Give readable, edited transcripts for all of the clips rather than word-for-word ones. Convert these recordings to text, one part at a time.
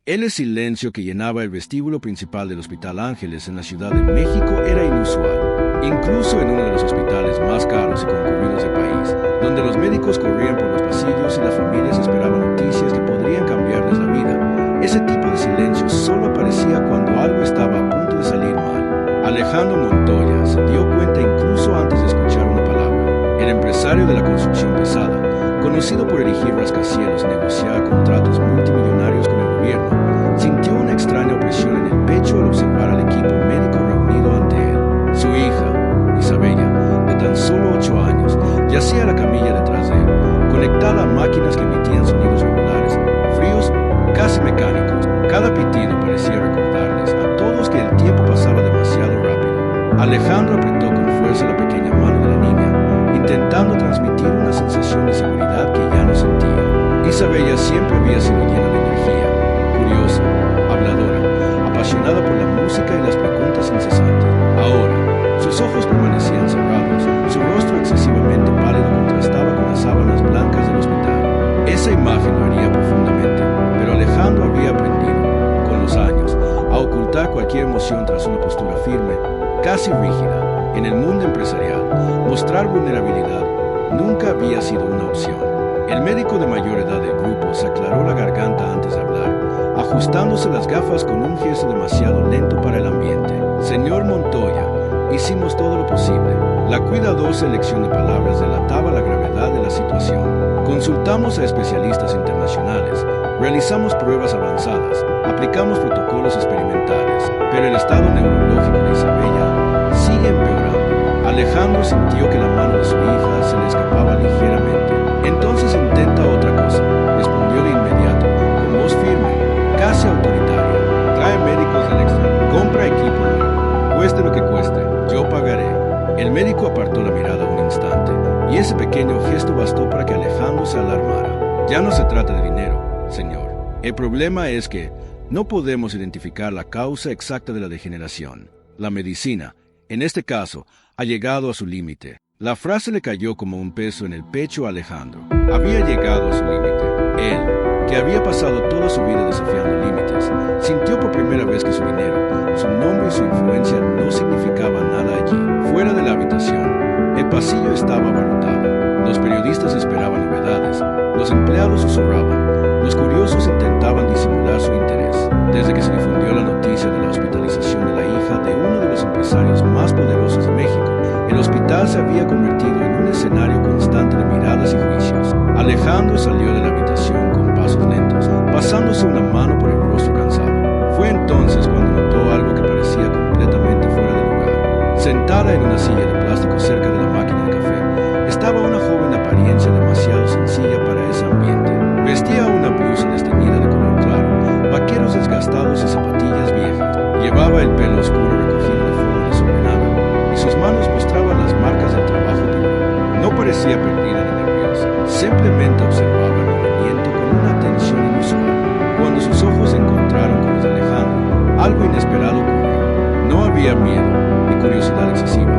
El silencio que llenaba el vestíbulo principal del Hospital Ángeles en la Ciudad de México era inusual. Incluso en uno de los hospitales más caros y concurridos del país, donde los médicos corrían por los pasillos y las familias esperaban noticias que podrían cambiarles la vida, ese tipo de silencio solo aparecía cuando algo estaba a punto de salir mal. Alejandro Montoya se dio cuenta incluso antes de escuchar una palabra. El empresario de la construcción pesada, conocido por erigir rascacielos y negociar contratos multimillonarios con el gobierno, sintió una extraña opresión en el pecho al observar al equipo médico reunido ante él. Su hija, Isabella, de tan solo 8 años, yacía a la camilla detrás de él, conectada a máquinas que emitían sonidos regulares, fríos, casi mecánicos. Cada pitido parecía recordarles a todos que el tiempo pasaba demasiado rápido. Alejandro apretó con fuerza la pequeña mano de la niña, intentando transmitir una sensación de seguridad que ya no sentía. Isabella siempre había sido llena de energía, curiosa, habladora, apasionada por la música y las preguntas incesantes. Ahora, sus ojos permanecían cerrados, su rostro excesivamente pálido contrastaba con las sábanas blancas del hospital. Esa imagen lo hería profundamente, pero Alejandro había aprendido, con los años, a ocultar cualquier emoción tras una postura firme, casi rígida. En el mundo empresarial, mostrar vulnerabilidad nunca había sido una opción. El médico de mayor edad del grupo se aclaró la garganta antes de hablar, ajustándose las gafas con un gesto demasiado lento para el ambiente. Señor Montoya, hicimos todo lo posible. La cuidadosa elección de palabras delataba la gravedad de la situación. Consultamos a especialistas internacionales, realizamos pruebas avanzadas, aplicamos protocolos experimentales, pero el estado neurológico de Isabella sigue empeorando. Alejandro sintió que la mano de su hija se le escapaba ligeramente. Entonces intenta otra cosa, respondió de inmediato, con voz firme, casi autoritaria. Trae médicos del extra, compra equipo nuevo, cueste lo que cueste, yo pagaré. El médico apartó la mirada un instante, y ese pequeño gesto bastó para que Alejandro se alarmara. Ya no se trata de dinero, señor. El problema es que no podemos identificar la causa exacta de la degeneración. La medicina, en este caso, ha llegado a su límite. La frase le cayó como un peso en el pecho a Alejandro. Había llegado a su límite. Él, que había pasado toda su vida desafiando límites, sintió por primera vez que su dinero, su nombre y su influencia no significaban nada allí. Fuera de la habitación, el pasillo estaba abarrotado. Los periodistas esperaban novedades, los empleados susurraban, los curiosos intentaban disimular su interés. Desde que se difundió la noticia de la hospitalización de la hija de uno de los empresarios más poderosos de México, el hospital se había convertido en un escenario constante de miradas y juicios. Alejandro salió de la habitación con pasos lentos, pasándose una mano por el rostro cansado. Fue entonces cuando notó algo que parecía completamente fuera de lugar. Sentada en una silla de plástico cerca de la máquina de café, estaba una joven de apariencia demasiado sencilla para ese ambiente. Vestía una blusa desteñida de color claro, vaqueros desgastados y zapatillas viejas. Llevaba el pelo oscuro recogido de forma desordenada, y sus manos mostraban las marcas del trabajo duro. No parecía perdida ni nerviosa, simplemente observaba el movimiento con una atención inusual. Cuando sus ojos se encontraron con los de Alejandro, algo inesperado ocurrió. No había miedo, ni curiosidad excesiva,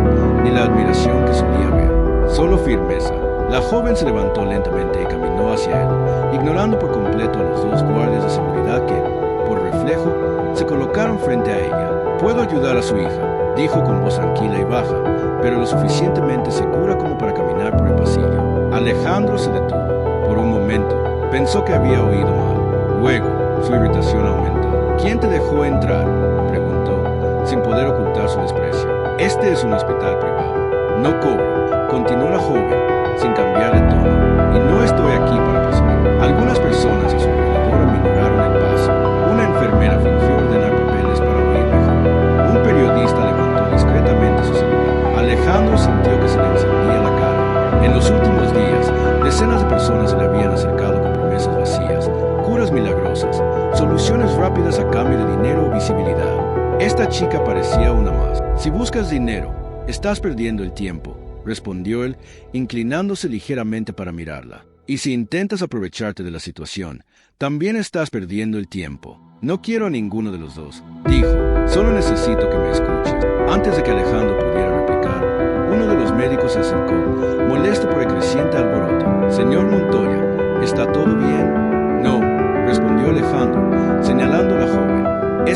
ni la admiración que solía ver, solo firmeza. La joven se levantó lentamente y caminó hacia él, ignorando por completo a los dos guardias de seguridad que, por reflejo, se colocaron frente a ella. «Puedo ayudar a su hija», dijo con voz tranquila y baja, pero lo suficientemente segura como para caminar por el pasillo. Alejandro se detuvo. Por un momento, pensó que había oído mal. Luego, su irritación aumentó. «¿Quién te dejó entrar?», preguntó, sin poder ocultar su desprecio. «Este es un hospital privado. No cobro», continuó la joven, sin cambiar de tono, «y no estoy aquí para presumir». Algunas personas a su alrededor aminoraron el paso. Una enfermera fingió ordenar papeles para oír mejor. Un periodista levantó discretamente su celular. Alejandro sintió que se le encendía la cara. En los últimos días, decenas de personas se le habían acercado con promesas vacías, curas milagrosas, soluciones rápidas a cambio de dinero o visibilidad. Esta chica parecía una más. «Si buscas dinero, estás perdiendo el tiempo», respondió él, inclinándose ligeramente para mirarla. «Y si intentas aprovecharte de la situación, también estás perdiendo el tiempo. No quiero a ninguno de los dos», dijo. «Solo necesito que me escuches». Antes de que Alejandro pudiera replicar, uno de los médicos se acercó, molesto por el creciente alboroto. «Señor Montoya, ¿está todo bien?». «No», respondió Alejandro, señalando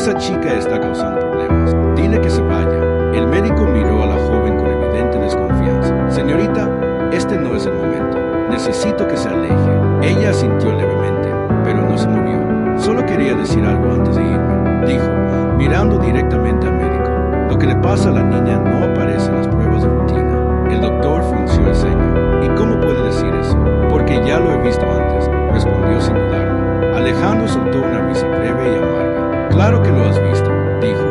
Esa chica está causando problemas. Dile que se vaya. El médico miró a la joven con evidente desconfianza. Señorita, este no es el momento. Necesito que se aleje. Ella asintió levemente, pero no se movió. Solo quería decir algo antes de irme, dijo, mirando directamente al médico. Lo que le pasa a la niña no aparece en las pruebas de rutina. El doctor frunció el ceño. ¿Y cómo puede decir eso? Porque ya lo he visto antes, respondió sin dudarlo. Alejandro soltó una risa breve y amarga. Claro que lo has visto, dijo,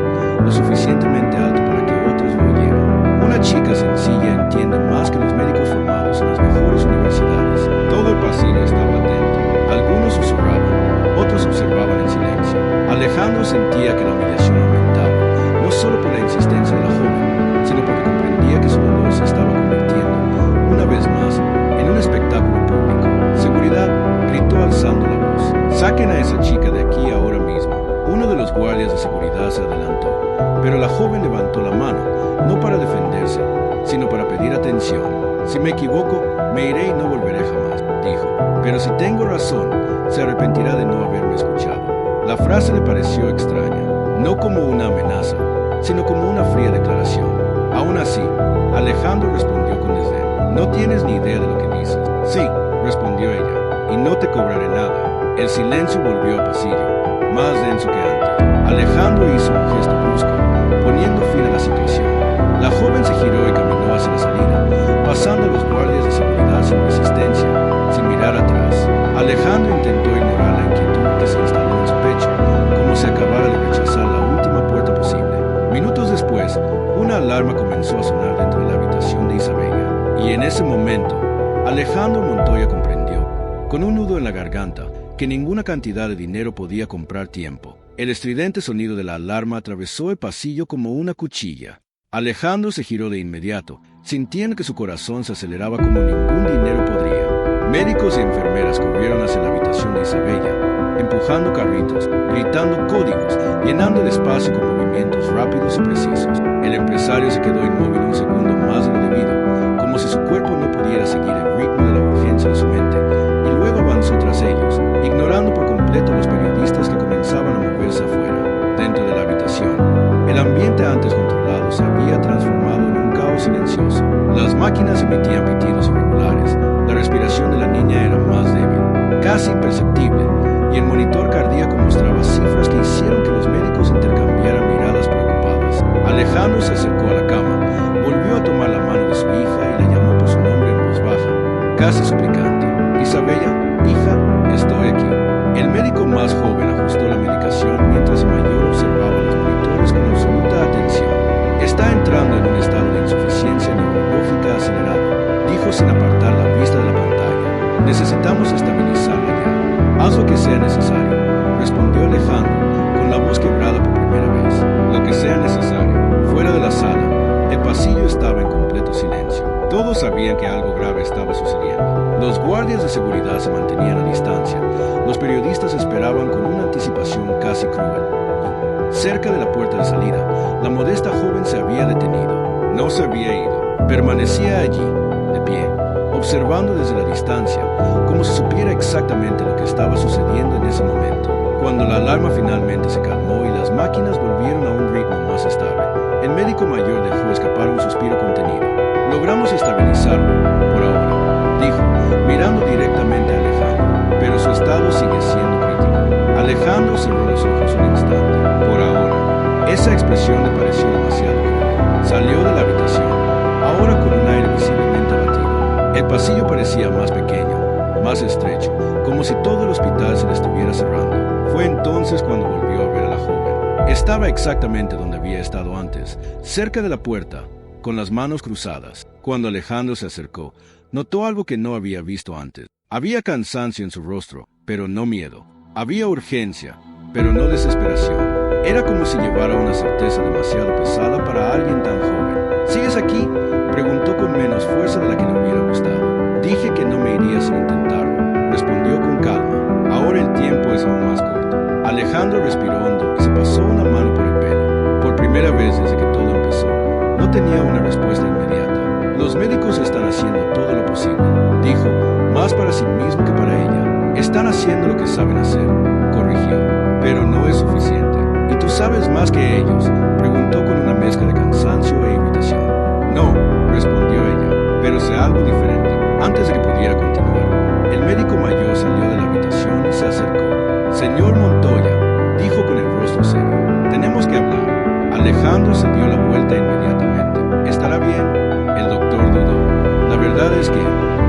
lo suficientemente alto para que otros lo oyeran. Una chica sencilla entiende más que los médicos formados en las mejores universidades. Todo el pasillo estaba atento. Algunos susurraban, otros observaban en silencio. Alejandro sentía que la humillación aumentaba, no solo por la insistencia de la joven, sino porque comprendía que su dolor se estaba convirtiendo, una vez más, en un espectáculo público. Seguridad, gritó alzando la voz. Saquen a esa chica de aquí ahora mismo. Uno de los guardias de seguridad se adelantó, pero la joven levantó la mano, no para defenderse, sino para pedir atención. Si me equivoco, me iré y no volveré jamás, dijo. Pero si tengo razón, se arrepentirá de no haberme escuchado. La frase le pareció extraña, no como una amenaza, sino como una fría declaración. Aún así, Alejandro respondió con desdén. No tienes ni idea de lo que dices. Sí, respondió ella, y no te cobraré nada. El silencio volvió al pasillo, más denso que antes. Alejandro hizo un gesto brusco, poniendo fin a la situación. La joven se giró y caminó hacia la salida, pasando a los guardias de seguridad sin resistencia, sin mirar atrás. Alejandro intentó ignorar la inquietud que se instaló en su pecho, como si acabara de rechazar la última puerta posible. Minutos después, una alarma comenzó a sonar dentro de la habitación de Isabella, y en ese momento, Alejandro Montoya comprendió, con un nudo en la garganta, que ninguna cantidad de dinero podía comprar tiempo. El estridente sonido de la alarma atravesó el pasillo como una cuchilla. Alejandro se giró de inmediato, sintiendo que su corazón se aceleraba como ningún dinero podría. Médicos y enfermeras corrieron hacia la habitación de Isabella, empujando carritos, gritando códigos, llenando el espacio con movimientos rápidos y precisos. El empresario se quedó inmóvil un segundo más de lo debido, como si su cuerpo no pudiera seguir el ritmo de la urgencia de su mente, y luego avanzó tras ellos, ignorando por completo a los periodistas que comenzaban a moverse afuera. Dentro de la habitación, el ambiente antes controlado se había transformado en un caos silencioso. Las máquinas emitían pitidos irregulares, la respiración de la niña era más débil, casi imperceptible, y el monitor cardíaco mostraba cifras que hicieron que los médicos intercambiaran miradas preocupadas. Alejandro se acercó a la cama, volvió a tomar la mano de su hija y la llamó por su nombre en voz baja, casi suplicante. Isabella, hija, estoy aquí. El médico más joven ajustó la medicación mientras el mayor observaba los monitores con absoluta atención. Está entrando en un estado de insuficiencia neurológica acelerada, dijo sin apartar la vista de la pantalla. Necesitamos estabilizarla ya. Haz lo que sea necesario, respondió Alejandro, con la voz quebrada por primera vez. Lo que sea necesario. Fuera de la sala, el pasillo estaba en completo silencio. Todos sabían que algo grave estaba sucediendo. Los guardias de seguridad se mantenían a distancia. Los periodistas esperaban con una anticipación casi cruel. Cerca de la puerta de salida, la modesta joven se había detenido. No se había ido. Permanecía allí, de pie, observando desde la distancia, como si supiera exactamente lo que estaba sucediendo en ese momento. Cuando la alarma finalmente se calmó y las máquinas volvieron a un ritmo más estable, el médico mayor dejó escapar un suspiro contenido. Logramos estabilizarlo, por ahora, dijo, mirando directamente a Alejandro, pero su estado sigue siendo crítico. Alejandro cerró los ojos un instante. Por ahora, esa expresión le pareció demasiado cruel. Salió de la habitación, ahora con un aire visiblemente abatido. El pasillo parecía más pequeño, más estrecho, como si todo el hospital se le estuviera cerrando. Fue entonces cuando volvió a ver a la joven. Estaba exactamente donde había estado antes, cerca de la puerta, con las manos cruzadas. Cuando Alejandro se acercó, notó algo que no había visto antes. Había cansancio en su rostro, pero no miedo. Había urgencia, pero no desesperación. Era como si llevara una certeza demasiado pesada para alguien tan joven. ¿Sigues aquí?, preguntó con menos fuerza de la que le hubiera gustado. Dije que no me iría sin intentarlo, respondió con calma. Ahora el tiempo es aún más corto. Alejandro respiró hondo y se pasó una mano por el pelo. Por primera vez desde que todo empezó, no tenía una respuesta inmediata. Los médicos están haciendo todo lo posible, dijo, más para sí mismo que para ella. Están haciendo lo que saben hacer, corrigió, pero no es suficiente. Y tú sabes más que ellos?, preguntó con una mezcla de cansancio e irritación. No, respondió ella, pero sé algo diferente. Antes de que pudiera continuar, el médico mayor salió de la habitación y se acercó. Señor Montoya, dijo con el rostro serio, tenemos que hablar. Alejandro se dio la vuelta inmediatamente. ¿Estará bien? El doctor dudó. La verdad es que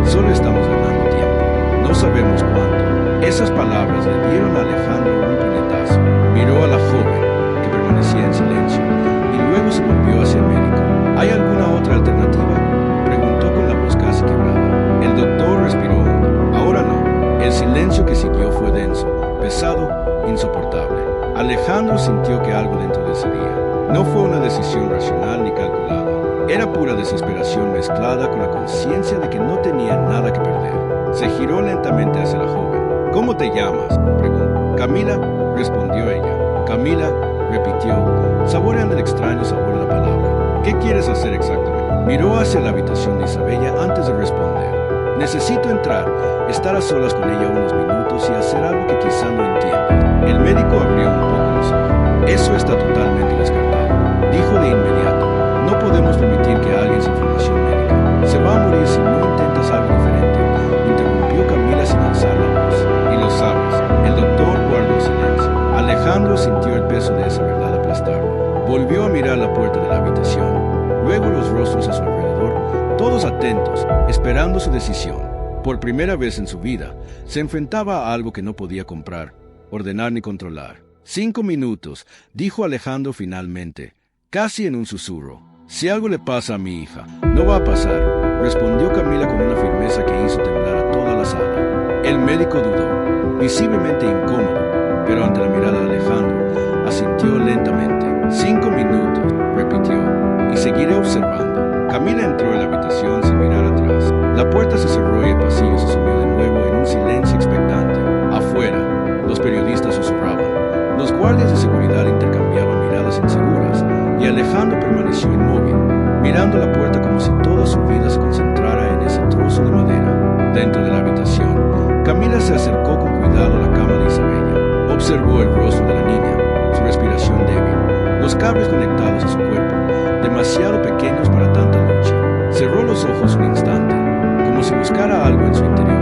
solo estamos ganando tiempo. No sabemos cuánto. Esas palabras le dieron a Alejandro un puñetazo. Miró a la joven, que permanecía en silencio, y luego se volvió hacia el médico. ¿Hay alguna otra alternativa?, preguntó con la voz casi quebrada. El doctor respiró hondo. Ahora no. El silencio que siguió fue denso, pesado, insoportable. Alejandro sintió que algo dentro de él cedía. No fue una decisión racional ni calculada. Era pura desesperación mezclada con la conciencia de que no tenía nada que perder. Se giró lentamente hacia la joven. ¿Cómo te llamas?, preguntó. Camila, respondió ella. Camila, repitió, saboreando el extraño sabor de la palabra. ¿Qué quieres hacer exactamente? Miró hacia la habitación de Isabella antes de responder. Necesito entrar, estar a solas con ella unos minutos y hacer algo que quizá no entienda. El médico abrió un poco los ojos. Eso está totalmente descartado, dijo de inmediato. No podemos permitir que alguien sin formación médica se va a morir si no intentas algo diferente, interrumpió Camila sin alzar la voz. Y lo sabes. El doctor guardó silencio. Alejandro sintió el peso de esa verdad aplastarlo. Volvió a mirar la puerta de la habitación, luego los rostros a su alrededor, todos atentos, esperando su decisión. Por primera vez en su vida, se enfrentaba a algo que no podía comprar, ordenar ni controlar. 5 minutos, dijo Alejandro finalmente, casi en un susurro. Si algo le pasa a mi hija, no va a pasar, respondió Camila con una firmeza que hizo temblar a toda la sala. El médico dudó, visiblemente incómodo, pero ante la mirada de Alejandro, asintió lentamente. 5 minutos, repitió, y seguiré observando. Camila entró en la habitación sin mirar atrás. La puerta se cerró y el pasillo se sumió de nuevo en un silencio expectante. Afuera, los periodistas susurraban. Los guardias de seguridad intercambiaban miradas inseguras y Alejandro permaneció inmóvil, mirando la puerta como si toda su vida se concentrara en ese trozo de madera. Dentro de la habitación, Camila se acercó con cuidado a la cama de Isabella. Observó el rostro de la niña, su respiración débil, los cables conectados a su cuerpo, demasiado pequeños para tanta lucha. Cerró los ojos un instante, como si buscara algo en su interior,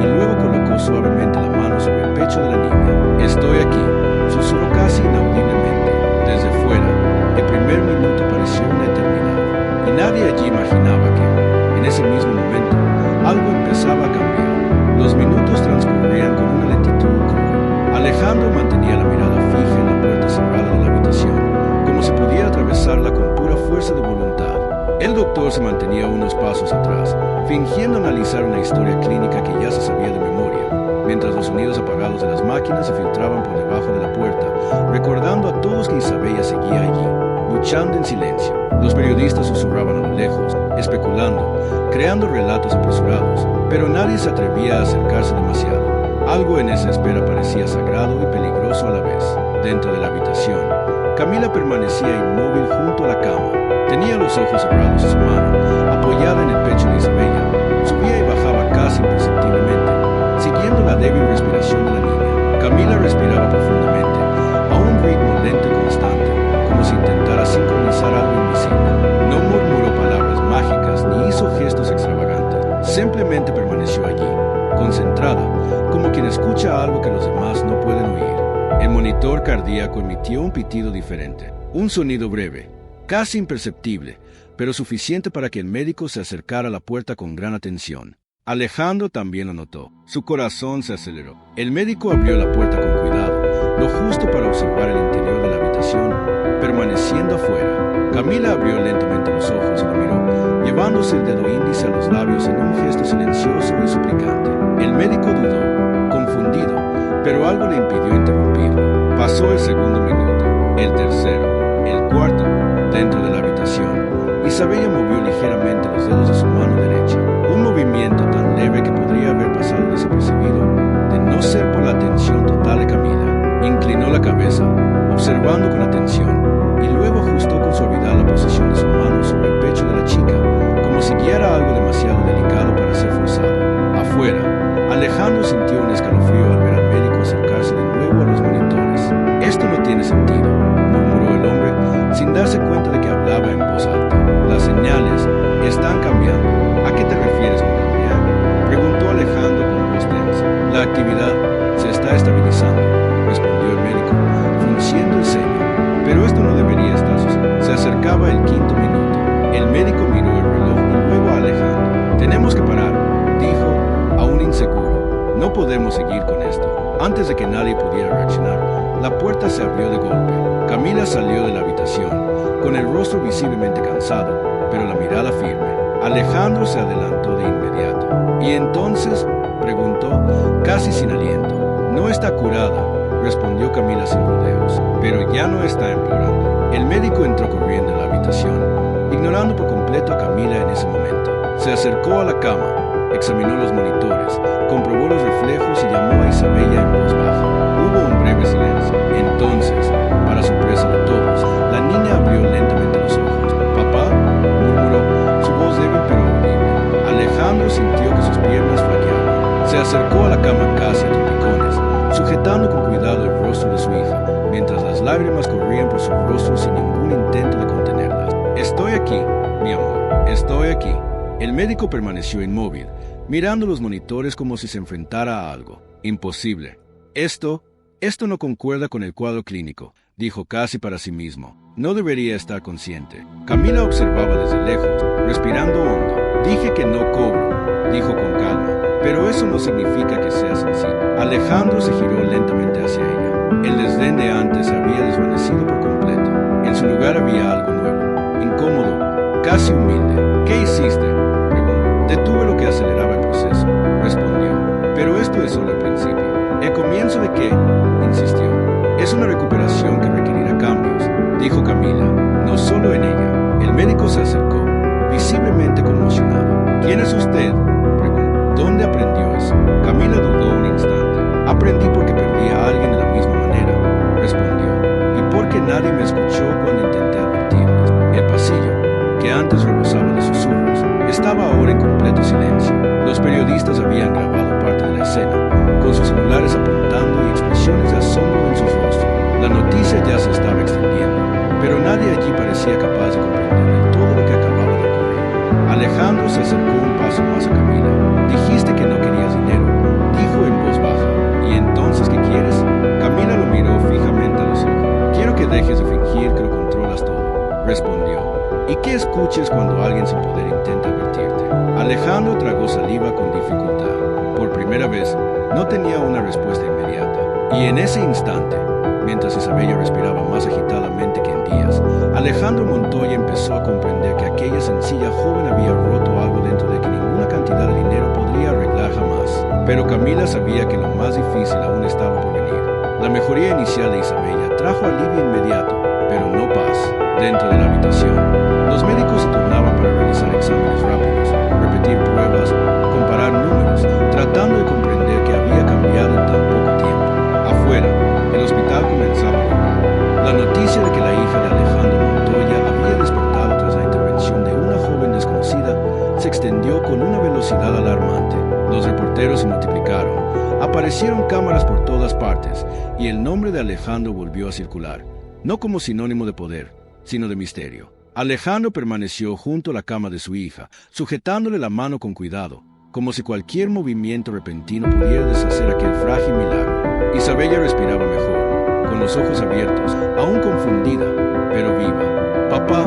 y luego colocó suavemente la mano sobre el pecho de la niña. Estoy aquí, susurró casi inaudiblemente. Desde fuera, el primer minuto pareció una eternidad, y nadie allí imaginaba que, en ese mismo momento, algo empezaba a cambiar. Los minutos transcurrían con una lentitud cruel. Alejandro mantenía la mirada fija en la puerta cerrada de la habitación, como si pudiera atravesarla con pura fuerza de voluntad. El doctor se mantenía unos pasos atrás, fingiendo analizar una historia clínica que ya se sabía de memoria, mientras los sonidos apagados de las máquinas se filtraban por debajo de la puerta, recordando a todos que Isabella seguía allí, luchando en silencio. Los periodistas susurraban a lo lejos, especulando, creando relatos apresurados, pero nadie se atrevía a acercarse demasiado. Algo en esa espera parecía sagrado y peligroso a la vez. Dentro de la habitación, Camila permanecía inmóvil junto a la cama. Tenía los ojos cerrados y su mano, apoyada en el pecho de Isabella, subía y bajaba casi imperceptiblemente, siguiendo la débil respiración de la niña. Camila respiraba profundamente, a un ritmo lento y constante, como si intentara sincronizar algo invisible. No murmuró palabras mágicas ni hizo gestos extravagantes. Simplemente permaneció allí, concentrada, como quien escucha algo que los demás no pueden oír. El monitor cardíaco emitió un pitido diferente, un sonido breve, casi imperceptible, pero suficiente para que el médico se acercara a la puerta con gran atención. Alejandro también lo notó. Su corazón se aceleró. El médico abrió la puerta con cuidado, lo justo para observar el interior de la habitación, permaneciendo afuera. Camila abrió lentamente los ojos y lo miró, llevándose el dedo índice a los labios en un gesto silencioso y suplicante. El médico dudó, confundido, pero algo le impidió interrumpirlo. Pasó el segundo minuto, el tercero, el cuarto. Dentro de la habitación, Isabella movió ligeramente los dedos de su mano derecha, un movimiento tan leve que podría haber pasado desapercibido, de no ser por la atención total de Camila. Inclinó la cabeza, observando con atención, y luego ajustó con suavidad la posición de su mano sobre el pecho de la chica, como si guiara algo demasiado delicado para ser forzado. Afuera, Alejandro sintió un escalofrío al ver al médico acercarse de nuevo a los monitores. Esto no tiene sentido, Antes de que nadie pudiera reaccionar, la puerta se abrió de golpe. Camila salió de la habitación, con el rostro visiblemente cansado, pero la mirada firme. Alejandro se adelantó de inmediato. ¿Y entonces?, preguntó, casi sin aliento. No está curada, respondió Camila sin rodeos, pero ya no está empeorando. El médico entró corriendo en la habitación, ignorando por completo a Camila en ese momento. Se acercó a la cama, examinó los monitores, comprobó los reflejos y llamó a Isabella en voz baja. Hubo un breve silencio. Entonces, para sorpresa de todos, la niña abrió lentamente los ojos. «Papá», murmuró, su voz débil pero audible. Alejandro sintió que sus piernas flaqueaban. Se acercó a la cama casi a trompicones, sujetando con cuidado el rostro de su hija, mientras las lágrimas corrían por su rostro sin ningún intento de contenerlas. «Estoy aquí, mi amor, estoy aquí». El médico permaneció inmóvil, mirando los monitores como si se enfrentara a algo. «Imposible. Esto no concuerda con el cuadro clínico», dijo casi para sí mismo. «No debería estar consciente». Camila observaba desde lejos, respirando hondo. «Dije que no cobro», dijo con calma, «pero eso no significa que sea sencillo». Alejandro se giró lentamente hacia ella. El desdén de antes se había desvanecido por completo. En su lugar había algo nuevo, incómodo, casi humilde. «¿Qué hiciste?», preguntó. «Detuve lo que aceleraba el proceso», respondió. «Pero esto es solo el principio». «¿El comienzo de qué?», insistió. «Es una recuperación que requerirá cambios», dijo Camila. «No solo en ella». El médico se acercó, visiblemente conmocionado. «¿Quién es usted?», preguntó. «¿Dónde aprendió eso?». Camila dudó un instante. «Aprendí porque perdí a alguien de la misma manera», respondió. «Y porque nadie me escuchó cuando intenté advertirles». El pasillo, que antes rebosaba de susurros, estaba ahora en completo silencio. Los periodistas habían grabado parte de la escena, con sus celulares apuntando y expresiones de asombro en sus rostros. La noticia ya se estaba extendiendo, pero nadie allí parecía capaz de comprender del todo lo que acababa de ocurrir. Alejandro se acercó un paso más a Camila. «Dijiste que no querías dinero», dijo en voz baja. «¿Y entonces qué quieres?». Camila lo miró fijamente a los ojos. «Quiero que dejes de fingir que lo controlas todo», respondió. «Y que escuches cuando alguien sin poder intenta advertirte». Alejandro tragó saliva con dificultad. Por primera vez, no tenía una respuesta inmediata. Y en ese instante, mientras Isabella respiraba más agitadamente que en días, Alejandro Montoya empezó a comprender que aquella sencilla joven había roto algo dentro de que ninguna cantidad de dinero podría arreglar jamás. Pero Camila sabía que lo más difícil aún estaba por venir. La mejoría inicial de Isabella trajo alivio inmediato, pero no paz. Dentro de la habitación, los médicos se turnaban para realizar exámenes rápidos, repetir pruebas, comparar números, tratando de comprender qué había cambiado en tan poco tiempo. Afuera, el hospital comenzaba a vibrar. La noticia de que la hija de Alejandro Montoya había despertado tras la intervención de una joven desconocida se extendió con una velocidad alarmante. Los reporteros se multiplicaron, aparecieron cámaras por todas partes y el nombre de Alejandro volvió a circular, no como sinónimo de poder, sino de misterio. Alejandro permaneció junto a la cama de su hija, sujetándole la mano con cuidado, como si cualquier movimiento repentino pudiera deshacer aquel frágil milagro. Isabella respiraba mejor, con los ojos abiertos, aún confundida, pero viva. «Papá»,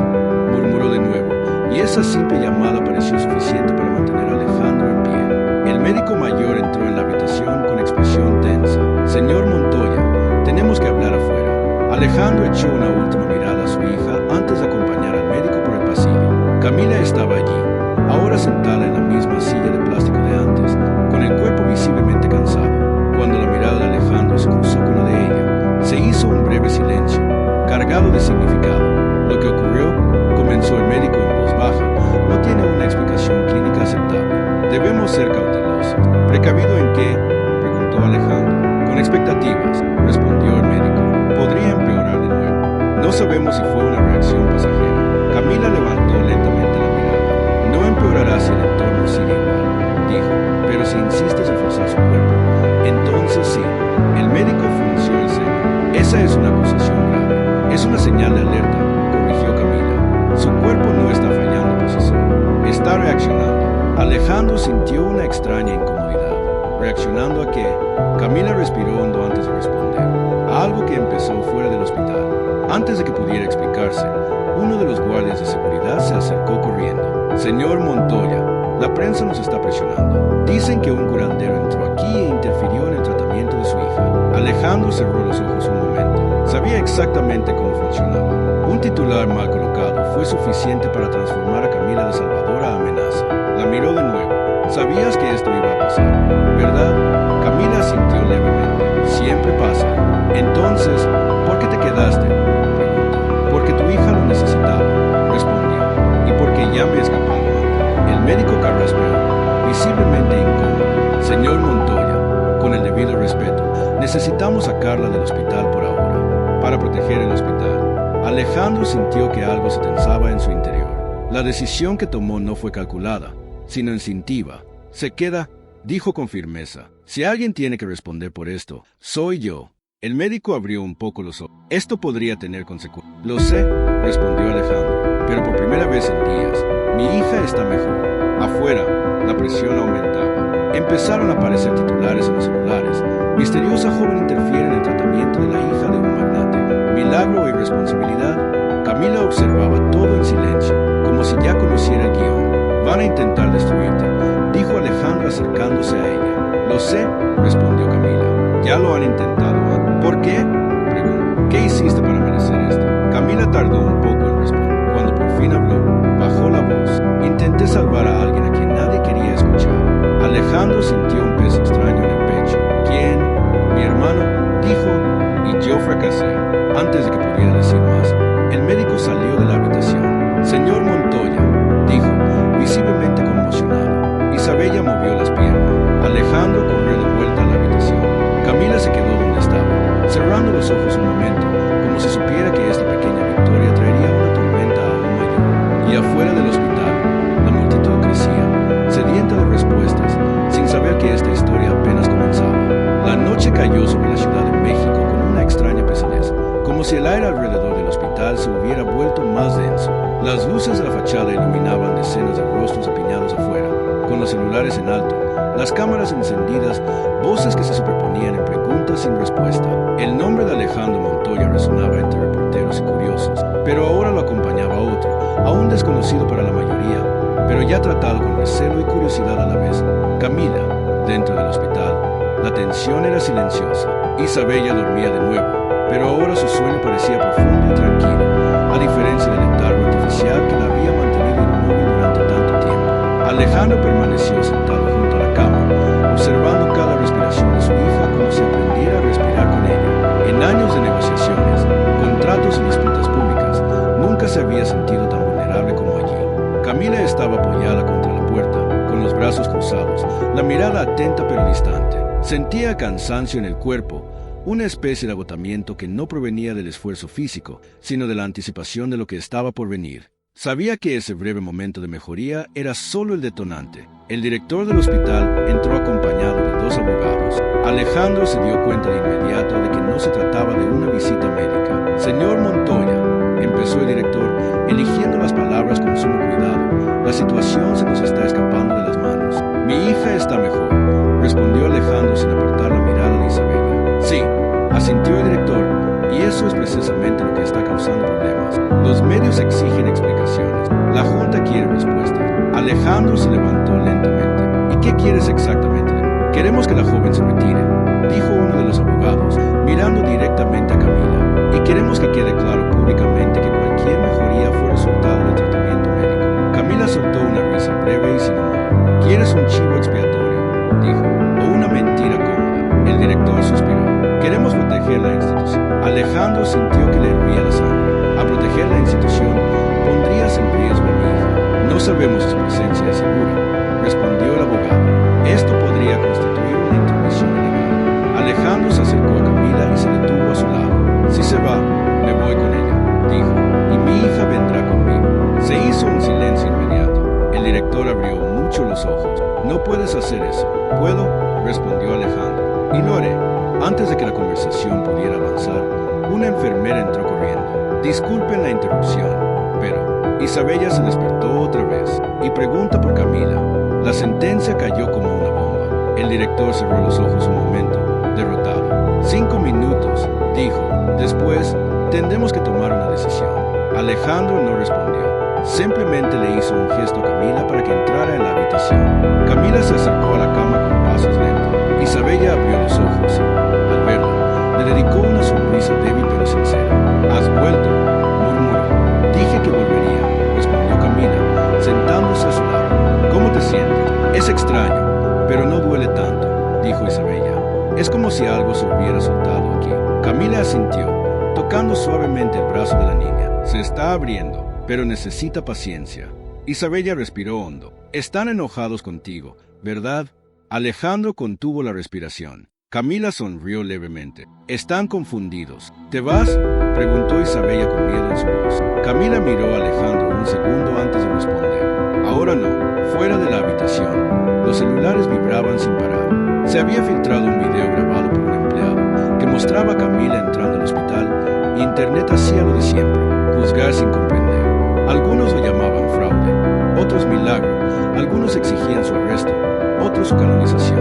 murmuró de nuevo, y esa simple llamada pareció suficiente para mantener a Alejandro en pie. El médico mayor entró en la habitación con expresión tensa. «Señor Montoya, tenemos que hablar afuera». Alejandro echó una última mirada a su hija antes de acompañar al médico por el pasillo. Camila estaba allí, ahora sentada en la misma silla de plástico de antes, con el cuerpo visiblemente cansado. Cuando la mirada de Alejandro se cruzó con la de ella, se hizo un breve silencio, cargado de significado. «Lo que ocurrió», comenzó el médico en voz baja, «no tiene una explicación clínica aceptable. Debemos ser cautelosos». «¿Precavido en qué?», preguntó Alejandro. «Con expectativas», respondió el médico. «Podría empeorar de nuevo. No sabemos si fue una reacción pasajera». Camila levantó lentamente la mirada. «No empeorará si el entorno sigue igual», dijo, «pero si insistes en forzar su cuerpo, entonces sí». El médico frunció el ceño. «Esa es una acusación grave. Es una señal de alerta», corrigió Camila. «Su cuerpo no está fallando por sí solo. Está reaccionando». Alejandro sintió una extraña incomodidad. ¿Reaccionando a qué? Camila respiró hondo antes de responder. A algo que empezó fuera del hospital. Antes de que pudiera explicarse, uno de los guardias de seguridad se acercó corriendo. «Señor Montoya», La prensa nos está presionando. Dicen que un curandero entró aquí e interfirió en el tratamiento de su hija. Alejandro cerró los ojos un momento. Sabía exactamente cómo funcionaba. Un titular mal colocado fue suficiente para transformar a Camila de salvador a amenaza. La miró de nuevo. Sabías que esto iba a pasar, ¿verdad? Camila asintió levemente. Siempre pasa. Entonces, ¿por qué te quedaste? Preguntó. Porque tu hija lo necesitaba, respondió. Y porque ya me he escapado antes. El médico carraspeó, visiblemente incómodo. Señor Montoya, con el debido respeto, necesitamos sacarla del hospital por ahora, para proteger el hospital. Alejandro sintió que algo se tensaba en su interior. La decisión que tomó no fue calculada, sino instintiva. Se queda, dijo con firmeza. Si alguien tiene que responder por esto, soy yo. El médico abrió un poco los ojos. Esto podría tener consecuencias. Lo sé, respondió Alejandro, pero por primera vez en días, mi hija está mejor. Afuera, la presión aumentaba. Empezaron a aparecer titulares en los celulares. Misteriosa joven interfiere en el tratamiento de la hija de un magnate. Milagro o irresponsabilidad. Camila observaba todo en silencio, como si ya conociera el guión. Van a intentar destruirte, dijo Alejandro acercándose a ella. Lo sé, respondió Camila. Ya lo han intentado. ¿Por qué? Preguntó. ¿Qué hiciste para merecer esto? Camila tardó un poco en responder. Cuando por fin habló, bajó la voz. Intenté salvar a alguien a quien nadie quería escuchar. Alejandro sintió un peso extraño en el pecho. ¿Quién? Mi hermano, dijo, y yo fracasé. Antes de que pudiera decir más, el médico salió de la habitación. Señor Montoya, dijo, visiblemente conmocionado. Isabella movió las piernas. Alejandro corrió de vuelta a la habitación. Camila se quedó donde estaba, cerrando los ojos un momento, como si supiera que esta pequeña victoria traería una tormenta aún mayor. Y afuera del hospital, la multitud crecía, sedienta de respuestas, sin saber que esta historia apenas comenzaba. La noche cayó sobre la Ciudad de México con una extraña pesadez, como si el aire alrededor del hospital se hubiera vuelto más denso. Las luces de la fachada iluminaban decenas de rostros apiñados afuera, con los celulares en alto, las cámaras encendidas, voces que se superponían en preguntas sin respuesta. El nombre de Alejandro Montoya resonaba entre reporteros y curiosos, pero ahora lo acompañaba otro, aún desconocido para la mayoría, pero ya tratado con recelo y curiosidad a la vez. Camila, dentro del hospital. La tensión era silenciosa. Isabella dormía de nuevo, pero ahora su sueño parecía profundo y tranquilo, a diferencia del letargo artificial que la había mantenido inmóvil durante tanto tiempo. Alejandro permaneció sentado junto a la cama, observando cada respiración de su hija como si aprendiera a respirar con ella. En años de negociaciones, contratos y disputas públicas, nunca se había sentido tan vulnerable como allí. Camila estaba apoyada contra la puerta, con los brazos cruzados, la mirada atenta pero distante. Sentía cansancio en el cuerpo, una especie de agotamiento que no provenía del esfuerzo físico, sino de la anticipación de lo que estaba por venir. Sabía que ese breve momento de mejoría era solo el detonante. El director del hospital entró acompañado de 2 abogados. Alejandro se dio cuenta de inmediato de que no se trataba de una visita médica. Señor Montoya, empezó el director, eligiendo las palabras con sumo cuidado. La situación se nos está escapando de las manos. Mi hija está mejor, respondió Alejandro sin apartar la mirada de Isabella. Sí, asintió el director, y eso es precisamente lo que está causando problemas. Los medios exigen explicaciones. La Junta quiere respuestas. Alejandro se levantó lentamente. ¿Y qué quieres exactamente? Queremos que la joven se retire, dijo uno de los abogados, mirando directamente a Camila. Y queremos que quede claro públicamente que cualquier mejoría fue resultado del tratamiento médico. Camila soltó una risa breve y sin humor. ¿Quieres un chivo expiatorio?, dijo, o una mentira cómoda. El director suspiró. Queremos proteger la institución. Alejandro sintió que le hervía la sangre. A proteger la institución, pondrías en riesgo a mi hija. No sabemos si su presencia es segura, respondió el abogado. Esto podría constituir una intromisión ilegal. Alejandro se acercó a Camila y se detuvo a su lado. Si se va, me voy con ella, dijo, y mi hija vendrá conmigo. Se hizo un silencio inmediato. El director abrió mucho los ojos. No puedes hacer eso. ¿Puedo?, respondió Alejandro. Y lo haré. Antes de que la conversación pudiera avanzar, una enfermera entró corriendo. Disculpen la interrupción, pero Isabella se despertó otra vez y pregunta por Camila. La sentencia cayó como una bomba. El director cerró los ojos un momento, derrotado. 5 minutos, dijo. Después, tendremos que tomar una decisión. Alejandro no respondió. simplemente le hizo un gesto a Camila para que entrara en la habitación. Camila se acercó a la cama con pasos lentos. Isabella abrió los ojos y, al verla, le dedicó una sonrisa débil pero sincera. ¿Has vuelto?, murmuró. Dije que volvería, respondió Camila, sentándose a su lado. ¿Cómo te sientes? Es extraño, pero no duele tanto, dijo Isabella. Es como si algo se hubiera soltado aquí. Camila asintió, tocando suavemente el brazo de la niña. Se está abriendo, pero necesita paciencia. Isabella respiró hondo. Están enojados contigo, ¿verdad? Alejandro contuvo la respiración. Camila sonrió levemente. Están confundidos. ¿Te vas?, preguntó Isabella con miedo en su voz. Camila miró a Alejandro un segundo antes de responder. Ahora no, fuera de la habitación. Los celulares vibraban sin parar. Se había filtrado un video grabado por un empleado que mostraba a Camila entrando al hospital y Internet hacía lo de siempre, juzgar sin comprender. Algunos lo llamaban fraude, otros milagro, algunos exigían su arresto, otros su canonización.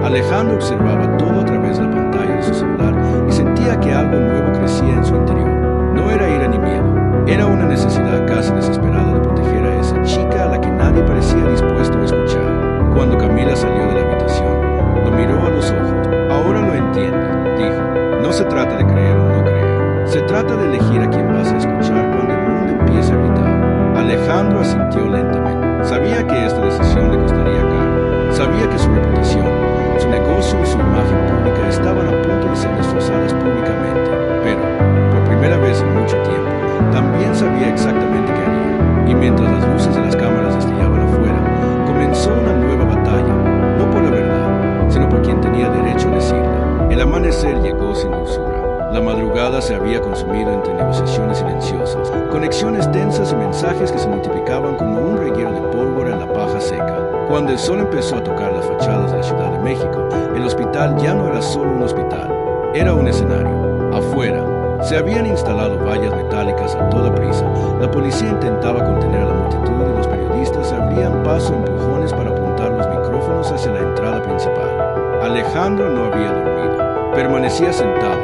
Alejandro observaba todo a través de la pantalla de su celular y sentía que algo nuevo crecía en su interior. No era ira ni miedo, era una necesidad casi desesperada de proteger a esa chica a la que nadie parecía dispuesto a escuchar. Cuando Camila salió de la habitación, lo miró a los ojos. Ahora lo entiende, dijo. No se trata de creer o no creer. Se trata de elegir a quién vas a escuchar cuando el mundo empiece a gritar. Alejandro asintió lentamente. Sabía que esta decisión le costaría caro. Sabía que su reputación, su negocio y su imagen pública estaban a punto de ser destrozadas públicamente. Pero, por primera vez en mucho tiempo, también sabía exactamente qué haría. Y mientras las luces de las cámaras destillaban afuera, comenzó una nueva batalla, no por la verdad, sino por quien tenía derecho a decirla. El amanecer llegó sin dulzura. La madrugada se había consumido entre negociaciones silenciosas, conexiones tensas y mensajes que se multiplicaban como un reguero de pólvora en la paja seca. Cuando el sol empezó a tocar las fachadas de la Ciudad de México, el hospital ya no era solo un hospital, era un escenario. Afuera, se habían instalado vallas metálicas a toda prisa. La policía intentaba contener a la multitud y los periodistas abrían paso a empujones para apuntar los micrófonos hacia la entrada principal. Alejandro no había dormido. Permanecía sentado,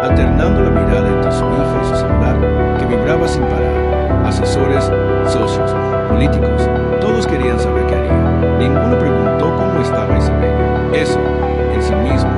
alternando la mirada entre su hija y su celular, que vibraba sin parar. Asesores, socios, políticos, todos querían saber qué haría. Ninguno preguntó cómo estaba Isabella. Eso, en sí mismo,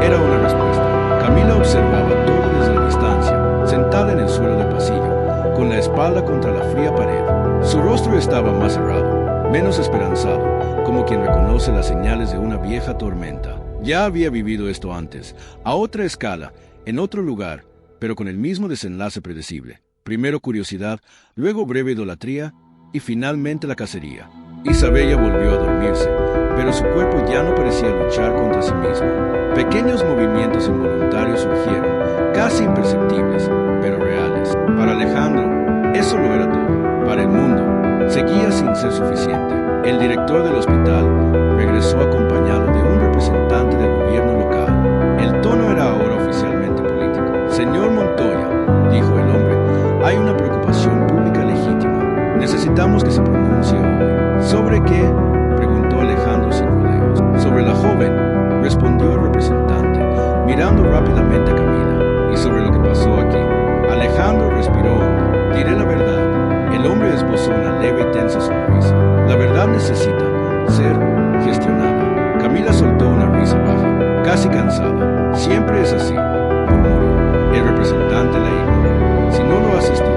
era una respuesta. Camila observaba todo desde la distancia, sentada en el suelo del pasillo, con la espalda contra la fría pared. Su rostro estaba más cerrado, menos esperanzado, como quien reconoce las señales de una vieja tormenta. Ya había vivido esto antes, a otra escala, en otro lugar, pero con el mismo desenlace predecible. Primero curiosidad, luego breve idolatría y finalmente la cacería. Isabella volvió a dormirse, pero su cuerpo ya no parecía luchar contra sí mismo. Pequeños movimientos involuntarios surgieron, casi imperceptibles, pero reales. Para Alejandro, eso lo era todo. Para el mundo, seguía sin ser suficiente. El director del hospital regresó acompañado de un representante del gobierno local. El tono era ahora oficialmente político. Señor Montoya, dijo el hombre, hay una preocupación pública legítima. Necesitamos que se pronuncie hoy. ¿Sobre qué?, preguntó Alejandro sin rodeos. Sobre la joven, respondió el representante, mirando rápidamente a Camila. Y sobre lo que pasó aquí. Alejandro respiró hondo. Diré la verdad. El hombre esbozó una leve y tensa sonrisa. La verdad necesita ser gestionada. Camila soltó una risa baja, casi cansada. Siempre es así, murmuró. El representante la ignoró. Si no lo haces tú,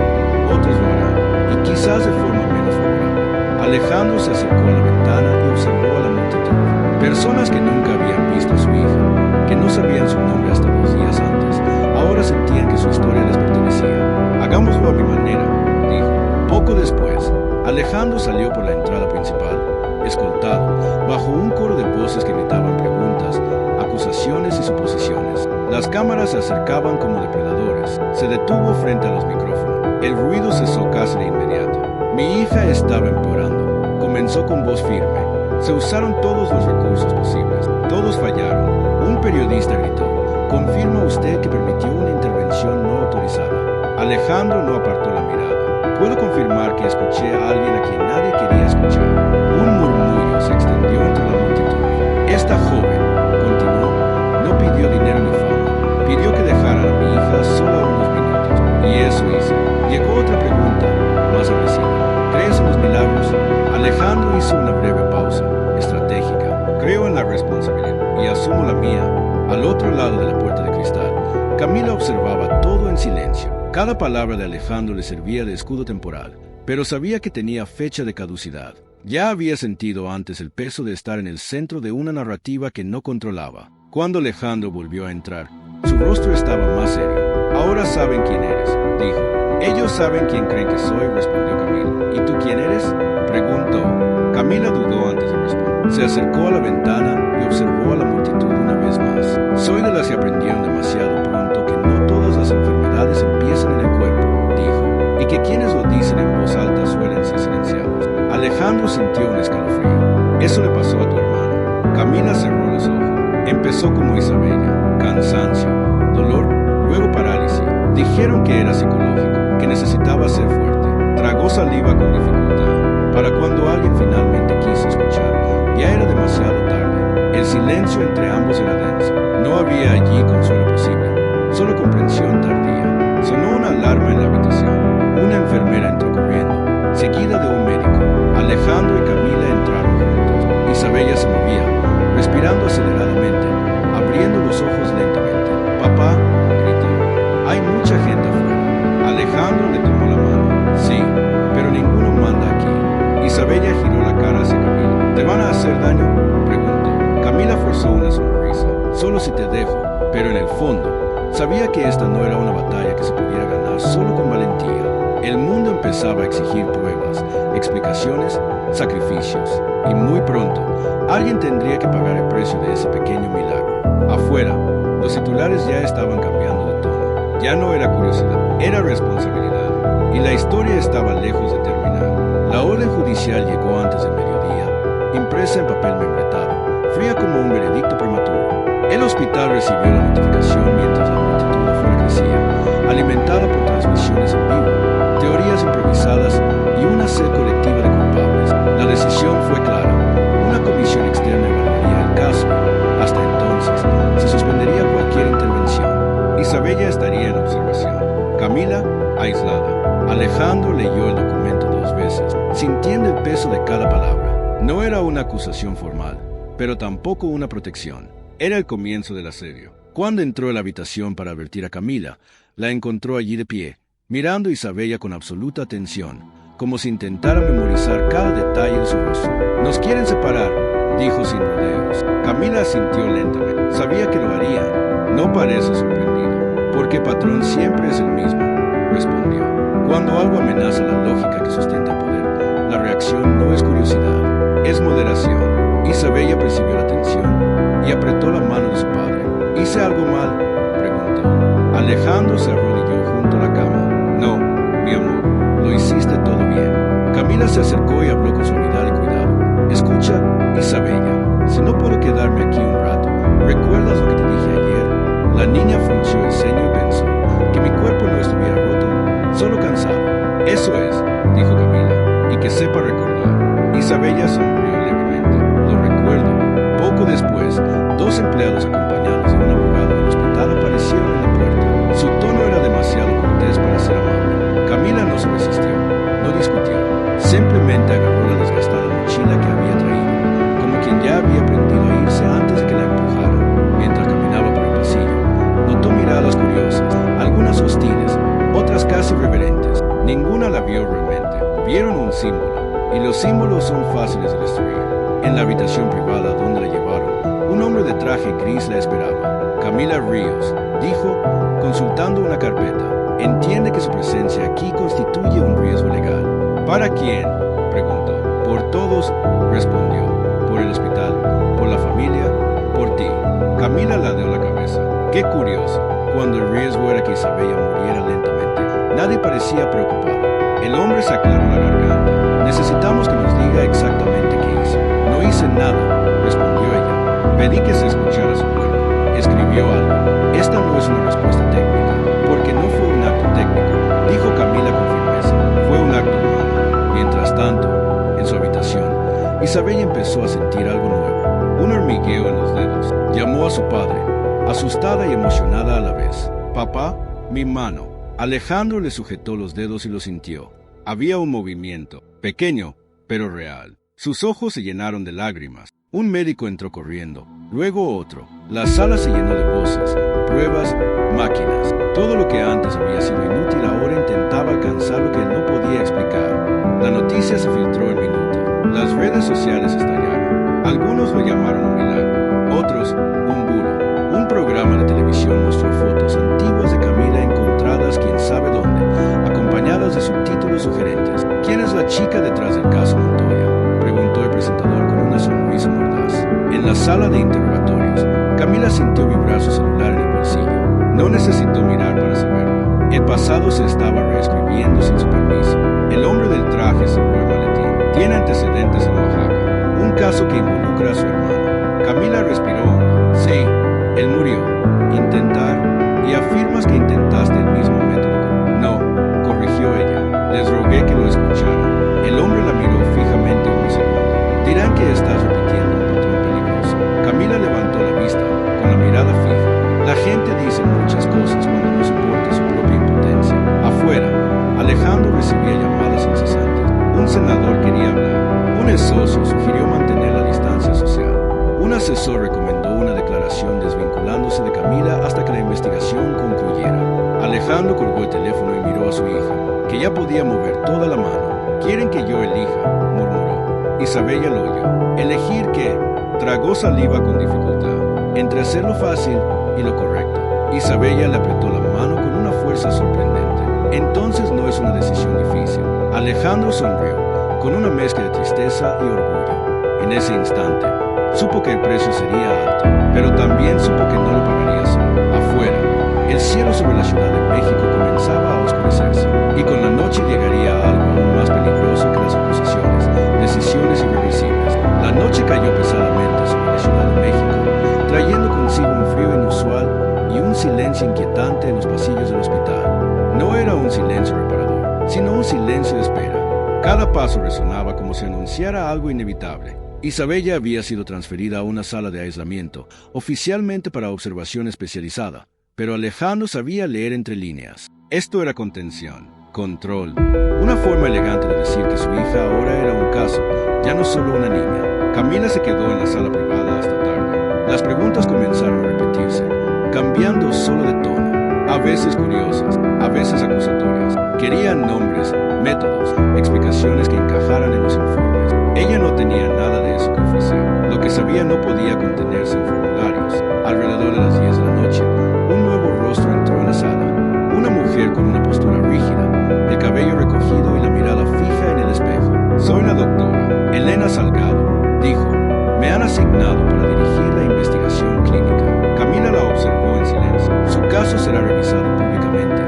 otros lo harán, y quizás de forma menos favorable. Alejandro se acercó a la ventana y observó a la multitud. Personas que nunca habían visto a su hija, que no sabían su nombre hasta 2 días antes, ahora sentían que su historia les pertenecía. Hagámoslo a mi manera, dijo. Poco después, Alejandro salió por la entrada principal, escoltado, bajo un coro de voces que gritaban preguntas, acusaciones y suposiciones. Las cámaras se acercaban como depredadores. Se detuvo frente a los micrófonos. El ruido cesó casi de inmediato. Mi hija estaba empeorando. Comenzó con voz firme. Se usaron todos los recursos posibles. Todos fallaron. Un periodista gritó: ¿confirma usted que permitió una intervención no autorizada? Alejandro no apartó la mirada. Puedo confirmar que escuché a alguien a quien nadie quería escuchar. Un murmullo se extendió entre la multitud. Esta joven, continuó, no pidió dinero ni fama. Pidió que dejaran a mi hija sola unos minutos. Y eso hice. Llegó otra pregunta, más agresiva. ¿Crees en los milagros? Alejandro hizo una breve pausa, estratégica. Creo en la responsabilidad y asumo la mía. Al otro lado de la puerta de cristal, Camila observaba todo en silencio. Cada palabra de Alejandro le servía de escudo temporal, pero sabía que tenía fecha de caducidad. Ya había sentido antes el peso de estar en el centro de una narrativa que no controlaba. Cuando Alejandro volvió a entrar, su rostro estaba más serio. Ahora saben quién eres, dijo. Ellos saben quién creen que soy, respondió Camila. ¿Y tú quién eres?, preguntó. Camila dudó antes de responder. Se acercó a la ventana y observó a la multitud una vez más. Soy de las que aprendieron demasiado pronto que no todas las enfermedades empiezan en el cuerpo, dijo, y que quienes lo dicen en voz alta suelen ser silenciados. Alejandro sintió un escalofrío. Eso le pasó a tu hermano. Camila cerró los ojos. Empezó como Isabella, cansancio, dolor, luego parálisis. Dijeron que era psicológico, que necesitaba ser fuerte. Tragó saliva con dificultad. Para cuando alguien finalmente quiso escuchar, ya era demasiado tarde. El silencio entre ambos era denso. No había allí consuelo posible, solo comprensión tardía. Sonó una alarma en la habitación. Una enfermera entró corriendo, seguida de un médico. Alejandro y Camila entraron juntos. Isabella se movía, respirando aceleradamente, abriendo los ojos lentamente. «Papá», gritó, «hay mucha gente afuera». Alejandro le tomó la mano. «Sí, pero ninguno manda aquí». Isabella giró la cara hacia Camila. «¿Te van a hacer daño?», preguntó. Camila forzó una sonrisa. «Solo si te dejo», pero en el fondo sabía que esta no era una batalla que se pudiera ganar solo con valentía. El mundo empezaba a exigir pruebas, explicaciones, sacrificios, y muy pronto alguien tendría que pagar el precio de ese pequeño milagro. Afuera, los titulares ya estaban cambiando de tono. Ya no era curiosidad, era responsabilidad, y la historia estaba lejos de terminar. La orden judicial llegó antes del mediodía, impresa en papel membretado, fría como un veredicto prematuro. El hospital recibió la notificación mientras la multitud afuera crecía, alimentada por transmisiones en vivo, teorías improvisadas y una sed colectiva de culpables. La decisión fue clara. Una comisión externa evaluaría el caso. Hasta entonces, se suspendería cualquier intervención. Isabella estaría en observación. Camila, aislada. Alejandro leyó el documento 2 veces, sintiendo el peso de cada palabra. No era una acusación formal, pero tampoco una protección. Era el comienzo del asedio. Cuando entró a la habitación para advertir a Camila, la encontró allí de pie, mirando a Isabella con absoluta atención, como si intentara memorizar cada detalle de su rostro. «Nosquieren separar», dijo sin rodeos. Camila asintió lentamente. Sabía que lo harían. «No parece sorprendido, porque patrón siempre es el mismo», respondió. Cuando algo amenaza la lógica que sustenta el poder, la reacción no es curiosidad, es moderación. Isabella percibió la tensión y apretó la mano de su padre. «¿Hice algo mal?», preguntó. Alejandro se arrodilló junto a la cama. «No, mi amor, lo hiciste todo bien». Camila se acercó y habló con suavidad y cuidado. «Escucha, Isabella, si no puedo quedarme aquí un rato, ¿recuerdas lo que te dije ayer?». La niña frunció el ceño y pensó que mi cuerpo no estuviera roto, solo cansado. «Eso es», dijo Camila, «y que sepa recordar». Isabella sonrió levemente. «Lo recuerdo». Poco después, 2 empleados acompañados de un abogado del hospital aparecieron en la puerta. Su tono era demasiado cortés para ser amable. Camila no se resistió, no discutió. Simplemente agarró la desgastada mochila que había traído, como quien ya había aprendido a irse antes de que la empujaran. Mientras caminaba por el pasillo, notó miradas curiosas, algunas hostiles, otras casi reverentes. Ninguna la vio realmente. Vieron un símbolo, y los símbolos son fáciles de destruir. En la habitación privada donde la llevaron, un hombre de traje gris la esperaba. «Camila Ríos», dijo, consultando una carpeta. «Entiende que su presencia aquí constituye un riesgo legal». «¿Para quién?», preguntó. «Por todos», respondió. «Por el hospital, por la familia, por ti». Camila ladeó la cabeza. «Qué curioso. Cuando el riesgo era que Isabella muriera lentamente, nadie parecía preocupado». El hombre se aclaró la garganta. «Necesitamos que nos diga exactamente qué hizo». «No hice nada», respondió ella. «Pedí que se escuchara su cuerpo. Escribió algo». «Esta no es una respuesta técnica, porque no fue un acto técnico», dijo Camila con firmeza. «Fue un acto humano». Mientras tanto, en su habitación, Isabella empezó a sentir algo nuevo, un hormigueo en los dedos. Llamó a su padre, asustada y emocionada a la vez. «Papá, mi mano». Alejandro le sujetó los dedos y lo sintió. Había un movimiento, pequeño, pero real. Sus ojos se llenaron de lágrimas. Un médico entró corriendo, luego otro. La sala se llenó de voces, pruebas, máquinas. Todo lo que antes había sido inútil ahora intentaba alcanzar lo que él no podía explicar. La noticia se filtró en minutos. Las redes sociales estallaron. Algunos lo llamaron un milagro, otros un bulo. Un programa de televisión mostró fotos antiguas de Camila encontradas quién sabe dónde, acompañadas de subtítulos sugerentes. ¿Quién es la chica detrás del caso Montoya?, preguntó el presentador con una sonrisa mordaz. En la sala de interrogatorios, Camila sintió vibrar su celular en el bolsillo. No necesitó mirar para saberlo. El pasado se estaba reescribiendo sin su permiso. El hombre del traje cerró el maletín. Tiene antecedentes en Oaxaca, un caso que involucra a su hermano. Camila respiró hondo. Sí, él murió. Intentar. Y afirmas que intentaste el mismo método. No, corrigió ella. Les rogué que lo escucharan. El hombre la miró fijamente un segundo. Dirán que estás repitiendo un patrón peligroso. Camila levantó la vista, con la mirada fija. La gente dice muchas cosas cuando no soporta su propia impotencia. Afuera, Alejandro recibía llamadas incesantes. Un senador quería hablar. Un socio sugirió mantener la distancia social. Un asesor recomendó una declaración desvinculándose de Camila hasta que la investigación concluyera. Alejandro colgó el teléfono y miró a su hija, que ya podía mover toda la mano. ¿Quieren que yo elija?, murmuró. Isabella lo oyó. ¿Elegir qué? Tragó saliva con dificultad, entre hacerlo fácil y lo correcto. Isabella le apretó la mano con una fuerza sorprendente. Entonces no es una decisión difícil. Alejandro sonrió, con una mezcla de tristeza y orgullo. En ese instante, supo que el precio sería alto, pero también supo que no lo pagaría solo. Afuera, el cielo sobre la Ciudad de México comenzaba a oscurecerse, y con la noche llegaría algo aún más peligroso que las acusaciones, decisiones irreversibles. La noche cayó pesadamente sobre la Ciudad de México, trayendo consigo un frío inusual y un silencio inquietante en los pasillos del hospital. No era un silencio reparador, sino un silencio de espera. Cada paso resonaba como si anunciara algo inevitable. Isabella había sido transferida a una sala de aislamiento, oficialmente para observación especializada, pero Alejandro sabía leer entre líneas. Esto era contención, control, una forma elegante de decir que su hija ahora era un caso, ya no solo una niña. Camila se quedó en la sala privada hasta tarde. Las preguntas comenzaron a repetirse, cambiando solo de tono, a veces curiosas, a veces acusatorias. Querían nombres, métodos, explicaciones que encajaran en los informes. Ella no tenía nada de eso que ofrecer. Lo que sabía no podía contenerse en formularios. Alrededor de las 10 de la noche, un nuevo rostro entró en la sala. Una mujer con una postura rígida, el cabello recogido y la mirada fija en el espejo. Soy la doctora Elena Salgado, dijo. Me han asignado para dirigir la investigación clínica. Camila la observó en silencio. Su caso será revisado públicamente,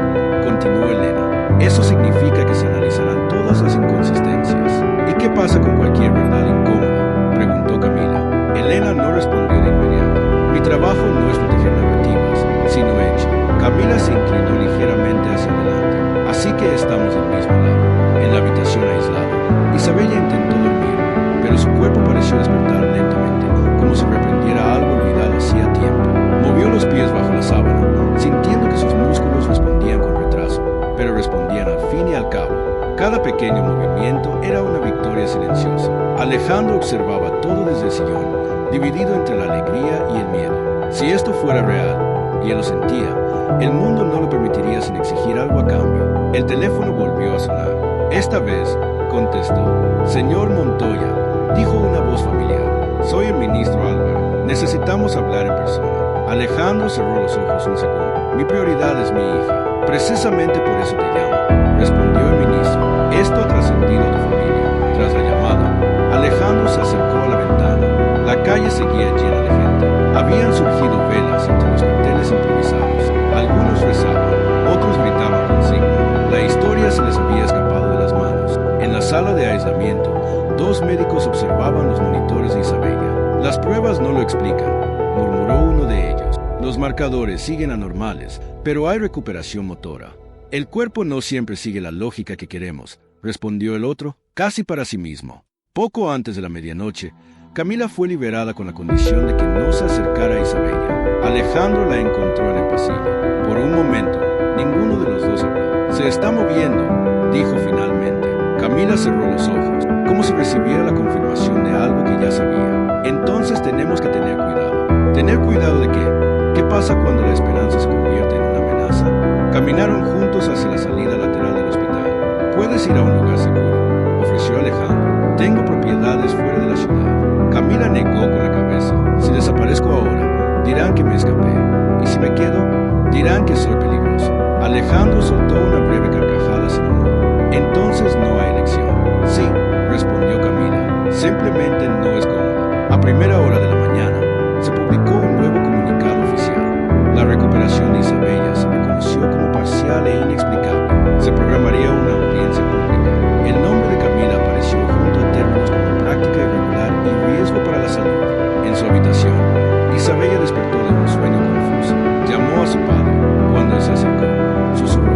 continuó Elena. Eso significa que se analizarán todas las inconsistencias. ¿Y qué pasa con cualquier verdad incómoda?, preguntó Camila. Elena no respondió de inmediato. Mi trabajo no es proteger narrativas, sino hechos. Camila se inclinó ligeramente hacia adelante. Así que estamos del mismo lado, en la habitación aislada. Isabella intentó dormir, pero su cuerpo pareció despertar lentamente, como si reprendiera algo olvidado hacía tiempo. Movió los pies bajo la sábana, sintiendo que sus músculos respondían con retraso, pero respondían al fin y al cabo. Cada pequeño movimiento era una victoria silenciosa. Alejandro observaba todo desde el sillón, dividido entre la alegría y el miedo. Si esto fuera real, y él lo sentía, el mundo no lo permitiría sin exigir algo a cambio. El teléfono volvió a sonar. Esta vez, contestó. Señor Montoya, dijo una voz familiar. Soy el ministro Álvaro. Necesitamos hablar en persona. Alejandro cerró los ojos un segundo. Mi prioridad es mi hija. Precisamente por eso te llamo, respondió el ministro. Esto ha trascendido a tu familia. Tras la llamada, Alejandro se acercó a la ventana. La calle seguía llena de gente. Habían surgido velas entre los carteles improvisados. Algunos rezaban, otros gritaban consigna. La historia se les había escapado de las manos. En la sala de aislamiento, 2 médicos observaban los monitores de Isabella. Las pruebas no lo explican, murmuró uno de ellos. Los marcadores siguen anormales, pero hay recuperación motora. El cuerpo no siempre sigue la lógica que queremos, respondió el otro, casi para sí mismo. Poco antes de la medianoche, Camila fue liberada con la condición de que no se acercara a Isabella. Alejandro la encontró en el pasillo. Por un momento, ninguno de los dos habló. Se está moviendo, dijo finalmente. Camila cerró los ojos, como si recibiera la confirmación de algo que ya sabía. Entonces tenemos que tener cuidado. ¿Tener cuidado de qué? ¿Qué pasa cuando la esperanza se convierte en una amenaza? Caminaron juntos hacia la salida lateral del hospital. ¿Puedes ir a un lugar seguro?, ofreció Alejandro. Tengo propiedades fuera de la ciudad. Camila negó con la cabeza. Si desaparezco ahora, dirán que me escapé. Y si me quedo, dirán que soy peligroso. Alejandro soltó una breve carcajada sin humor. Entonces no hay elección. Sí, respondió Camila. Simplemente no es cómodo. A primera hora de la mañana, se publicó un nuevo comunicado oficial. La recuperación de Isabella se reconoció como parcial e inexplicable. Se programaría una audiencia pública. El nombre de Camila apareció junto a términos como práctica irregular y riesgo para la salud. En su habitación, Isabella despertó de un sueño confuso. Llamó a su padre. Cuando él se acercó, susurró: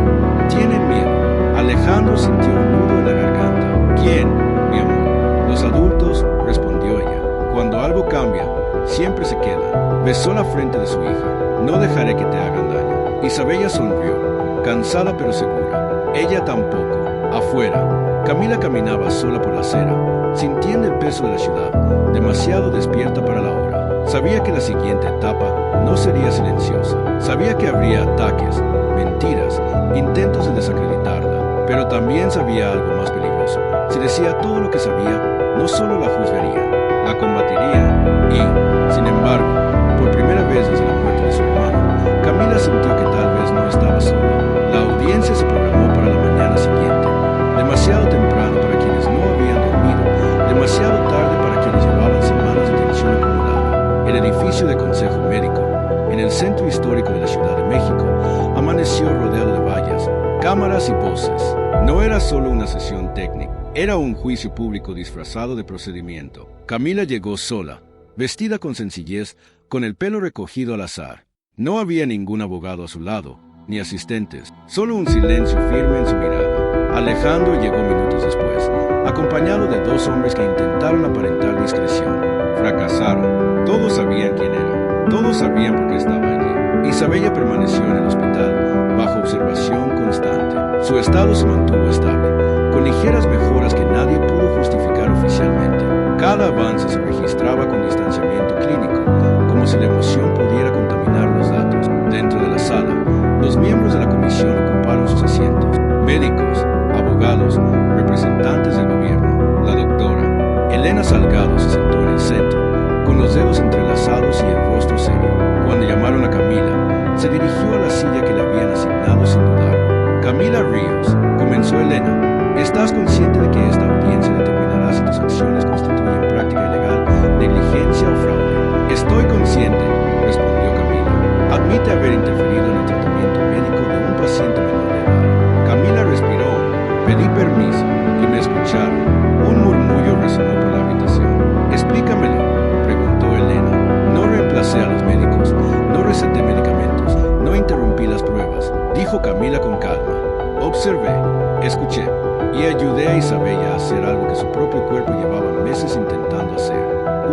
«¿Tienen miedo?». Alejandro sintió un nudo en la garganta. «¿Quién, mi amor?». «Los adultos», respondió ella. «Cuando algo cambia, siempre se quedan». Besó la frente de su hija. «No dejaré que te hagan daño». Isabella sonrió, cansada pero segura. Ella tampoco. Afuera, Camila caminaba sola por la acera, sintiendo el peso de la ciudad, demasiado despierta para la hora. Sabía que la siguiente etapa no sería silenciosa. Sabía que habría ataques, mentiras, intentos de desacreditarla. Pero también sabía algo más peligroso. Si decía todo lo que sabía, no solo la juzgarían, la combatirían. Y, sin embargo, por primera vez desde la muerte de su hermano, Camila sintió que tal vez no estaba sola. La audiencia se programó para la mañana siguiente. Demasiado temprano para quienes no habían dormido, demasiado tarde para quienes llevaban semanas de tensión acumulada. El edificio de Consejo Médico, en el centro histórico de la Ciudad de México, amaneció rodeado de vallas, cámaras y voces. No era solo una sesión técnica, era un juicio público disfrazado de procedimiento. Camila llegó sola, vestida con sencillez, con el pelo recogido al azar. No había ningún abogado a su lado, ni asistentes, solo un silencio firme en su mirada. Alejandro llegó minutos después, acompañado de dos hombres que intentaron aparentar discreción. Fracasaron. Todos sabían quién era. Todos sabían por qué estaba allí. Isabella permaneció en el hospital, bajo observación constante. Su estado se mantuvo estable, con ligeras mejoras que nadie pudo justificar oficialmente. Cada avance se registraba con distanciamiento clínico, como si la emoción pudiera contaminar los datos. Dentro de la sala, los miembros de la comisión ocuparon sus asientos. Médicos, abogados, representantes del gobierno. La doctora Elena Salgado se sentó en el centro, con los dedos entrelazados y el rostro serio. Cuando llamaron a Camila, se dirigió a la silla que le habían asignado sin dudarlo. «Camila Ríos», comenzó Elena, «¿estás consciente de que esta audiencia determinará si tus acciones constituyen práctica ilegal, negligencia o fraude?» «Estoy consciente», respondió Camila. «Admite haber interferido en el tratamiento médico de un paciente menor de edad». Camila respiró. «Pedí permiso y me escucharon». Un murmullo resonó por la habitación. «Explícamelo», preguntó Elena. «No reemplacé a los médicos, no receté medicamentos, no interrumpí las pruebas», dijo Camila con calma. «Observé, escuché y ayudé a Isabella a hacer algo que su propio cuerpo llevaba meses intentando hacer».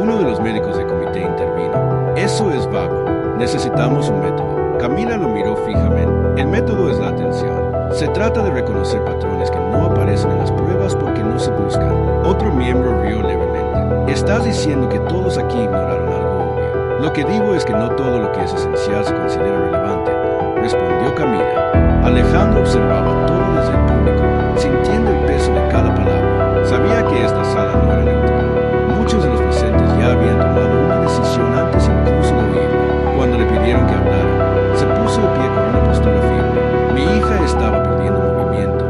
Uno de los médicos del comité intervino. «Eso es vago. Necesitamos un método». Camila lo miró fijamente. «El método es la atención. Se trata de reconocer patrones que no aparecen en las pruebas porque no se buscan». Otro miembro rió levemente. «Estás diciendo que todos aquí ignoraron algo obvio». «Lo que digo es que no todo lo que es esencial se considera relevante», respondió Camila. Alejandro observaba todo desde el público, sintiendo el peso de cada palabra. Sabía que esta sala no era neutral. Muchos de los presentes ya habían tomado una decisión antes incluso de oírla. Cuando le pidieron que hablara, se puso de pie con una postura firme. Mi hija estaba perdiendo movimiento,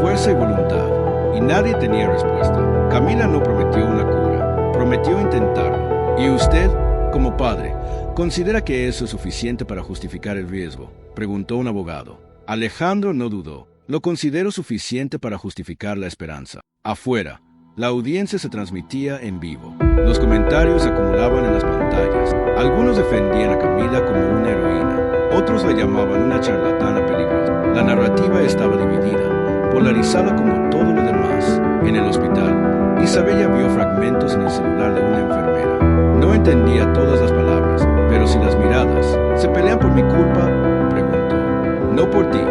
fuerza y voluntad, y nadie tenía respuesta. Camila no prometió una cura, prometió intentarlo. ¿Y usted, como padre, considera que eso es suficiente para justificar el riesgo?, preguntó un abogado. Alejandro no dudó. Lo considero suficiente para justificar la esperanza. Afuera, la audiencia se transmitía en vivo. Los comentarios se acumulaban en las pantallas. Algunos defendían a Camila como una heroína. Otros la llamaban una charlatana peligrosa. La narrativa estaba dividida, polarizada como todo lo demás. En el hospital, Isabella vio fragmentos en el celular de una enfermera. No entendía todas las palabras, pero si las miradas se pelean por mi culpa, preguntó. No por ti,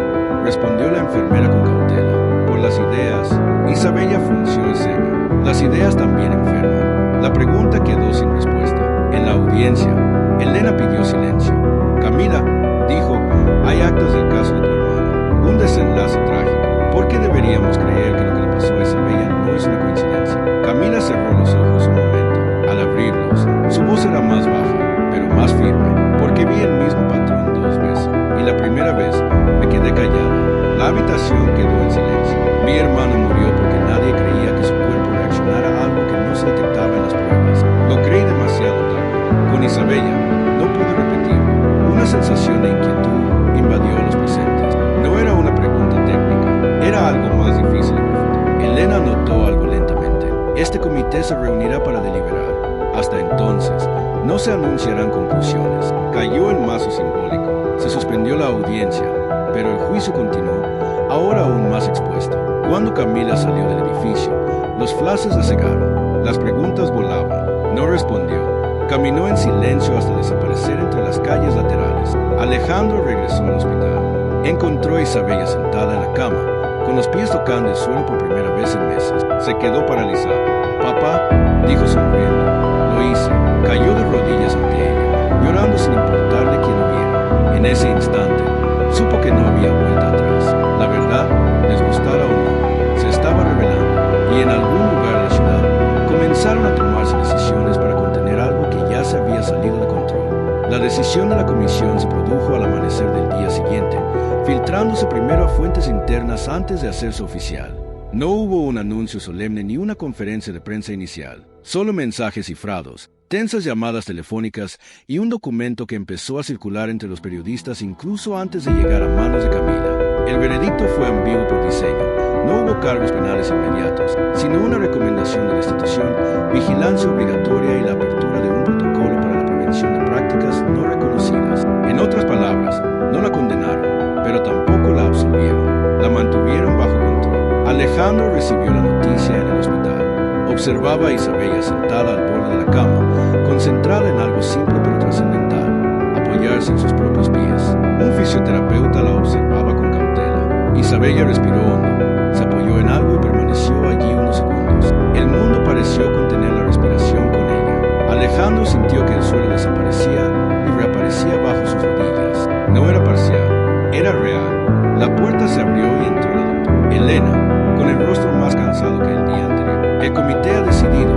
respondió la enfermera con cautela. Por las ideas. Isabella frunció el ceño. Las ideas también enferman. La pregunta quedó sin respuesta. En la audiencia, Elena pidió silencio. Camila dijo, hay actas del caso de tu hermana. Un desenlace trágico. ¿Por qué deberíamos creer que lo que le pasó a Isabella no es una coincidencia? Camila cerró los ojos un momento. Al abrirlos, su voz era más baja, pero más firme, porque vi el mismo patrón 2 veces. Y la primera vez me quedé callada. La habitación quedó en silencio. Mi hermano murió porque nadie creía que su cuerpo reaccionara a algo que no se detectaba en las pruebas. Lo creí demasiado tarde. Con Isabella no pude repetirlo. Una sensación de inquietud invadió a los presentes. No era una pregunta técnica, era algo más difícil de refutar. Elena notó algo lentamente. Este comité se reunirá para deliberar. Hasta entonces, no se anunciarán conclusiones. Cayó el mazo simbólico. Se suspendió la audiencia, pero el juicio continuó, ahora aún más expuesto. Cuando Camila salió del edificio, los flashes la cegaron. Las preguntas volaban. No respondió. Caminó en silencio hasta desaparecer entre las calles laterales. Alejandro regresó al hospital. Encontró a Isabella sentada en la cama, con los pies tocando el suelo por primera vez en meses. Se quedó paralizada. Papá, dijo sonriendo. Lo hice. Cayó de rodillas ante ella, llorando sin importarle quién lo viera. En ese instante, supo que no había vuelta atrás. La verdad, les gustara o no, se estaba revelando, y en algún lugar de la ciudad comenzaron a tomarse decisiones para contener algo que ya se había salido de control. La decisión de la comisión se produjo al amanecer del día siguiente, filtrándose primero a fuentes internas antes de hacerse oficial. No hubo un anuncio solemne ni una conferencia de prensa inicial, solo mensajes cifrados, tensas llamadas telefónicas y un documento que empezó a circular entre los periodistas incluso antes de llegar a manos de Camila. El veredicto fue ambiguo por diseño. No hubo cargos penales inmediatos, sino una recomendación de la institución, vigilancia obligatoria y la apertura de un protocolo para la prevención de prácticas no reconocidas. En otras palabras, no la condenaron, pero tampoco la absolvieron. La mantuvieron bajo control. Alejandro recibió la noticia en el hospital. Observaba a Isabella sentada al borde de la cama, concentrada en algo simple pero trascendental, apoyarse en sus propios pies. Un fisioterapeuta la observaba con cautela. Isabella respiró hondo, se apoyó en algo y permaneció allí unos segundos. El mundo pareció contener la respiración con ella. Alejandro sintió que el suelo desaparecía y reaparecía bajo sus rodillas. No era parcial, era real. La puerta se abrió y entró la doctora Elena, con el rostro más cansado que el día anterior. El comité ha decidido,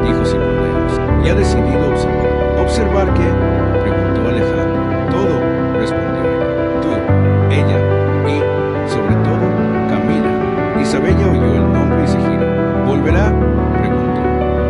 dijo sin rodeos, y ha decidido observar. ¿Observar qué?, preguntó Alejandro. Todo, respondió ella. Tú, ella y, sobre todo, Camila. Isabella oyó el nombre y se giró. ¿Volverá?, preguntó.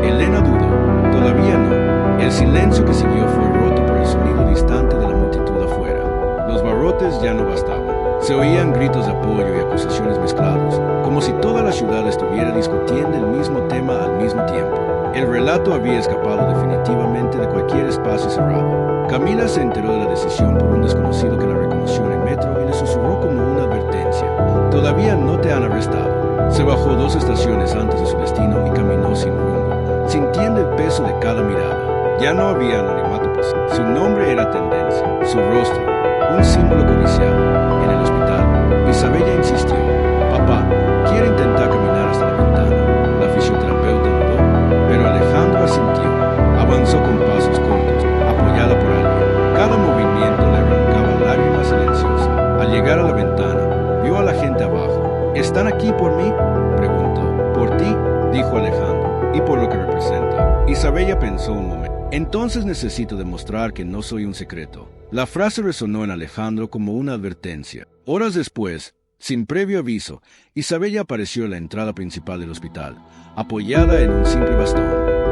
Elena dudó. Todavía no. El silencio que siguió fue roto por el sonido distante de la multitud afuera. Los barrotes ya no bastaban. Se oían gritos de apoyo y acusaciones mezclados, como si toda la ciudad estuviera discutiendo el mismo tema al mismo tiempo. El relato había escapado definitivamente de cualquier espacio cerrado. Camila se enteró de la decisión por un desconocido que la reconoció en el metro y le susurró como una advertencia. Todavía no te han arrestado. Se bajó 2 estaciones antes de su destino y caminó sin rumbo, sintiendo el peso de cada mirada. Ya no había anonimato posible. Su nombre era tendencia, su rostro, un símbolo codiciado. En el hospital, Isabella insistió. Papá, quiere intentar caminar hasta la ventana. La fisioterapeuta dudó, pero Alejandro asintió. Avanzó con pasos cortos, apoyada por alguien. Cada movimiento le arrancaba lágrimas silenciosas. Al llegar a la ventana, vio a la gente abajo. ¿Están aquí por mí?, preguntó. Por ti, dijo Alejandro, y por lo que representa. Isabella pensó un momento. Entonces necesito demostrar que no soy un secreto. La frase resonó en Alejandro como una advertencia. Horas después, sin previo aviso, Isabella apareció en la entrada principal del hospital, apoyada en un simple bastón.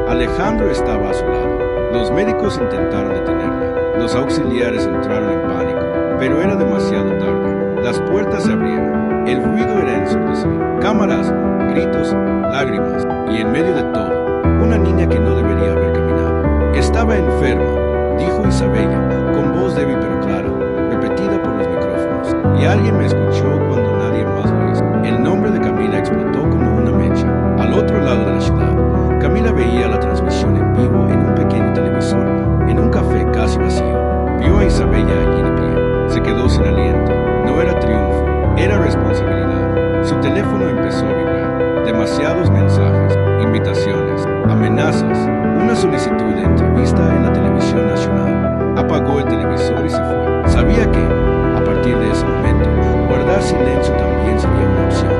Alejandro estaba a su lado. Los médicos intentaron detenerla. Los auxiliares entraron en pánico, pero era demasiado tarde. Las puertas se abrieron. El ruido era ensordecedor. Cámaras, gritos, lágrimas, y en medio de todo, una niña que no debería haber caminado. Estaba enferma, dijo Isabella, con voz débil pero clara, repetida por los micrófonos. Y alguien me escuchó cuando nadie más lo hizo. El nombre de Camila explotó como una mecha. Al otro lado de la ciudad, Camila veía la transmisión en vivo en un pequeño televisor, en un café casi vacío. Vio a Isabella allí de pie. Se quedó sin aliento. No era triunfo, era responsabilidad. Su teléfono empezó a vibrar. demasiados mensajes, invitaciones, amenazas, una solicitud de entrevista en la televisión nacional. Apagó el televisor y se fue. Sabía que, a partir de ese momento, guardar silencio también sería una opción,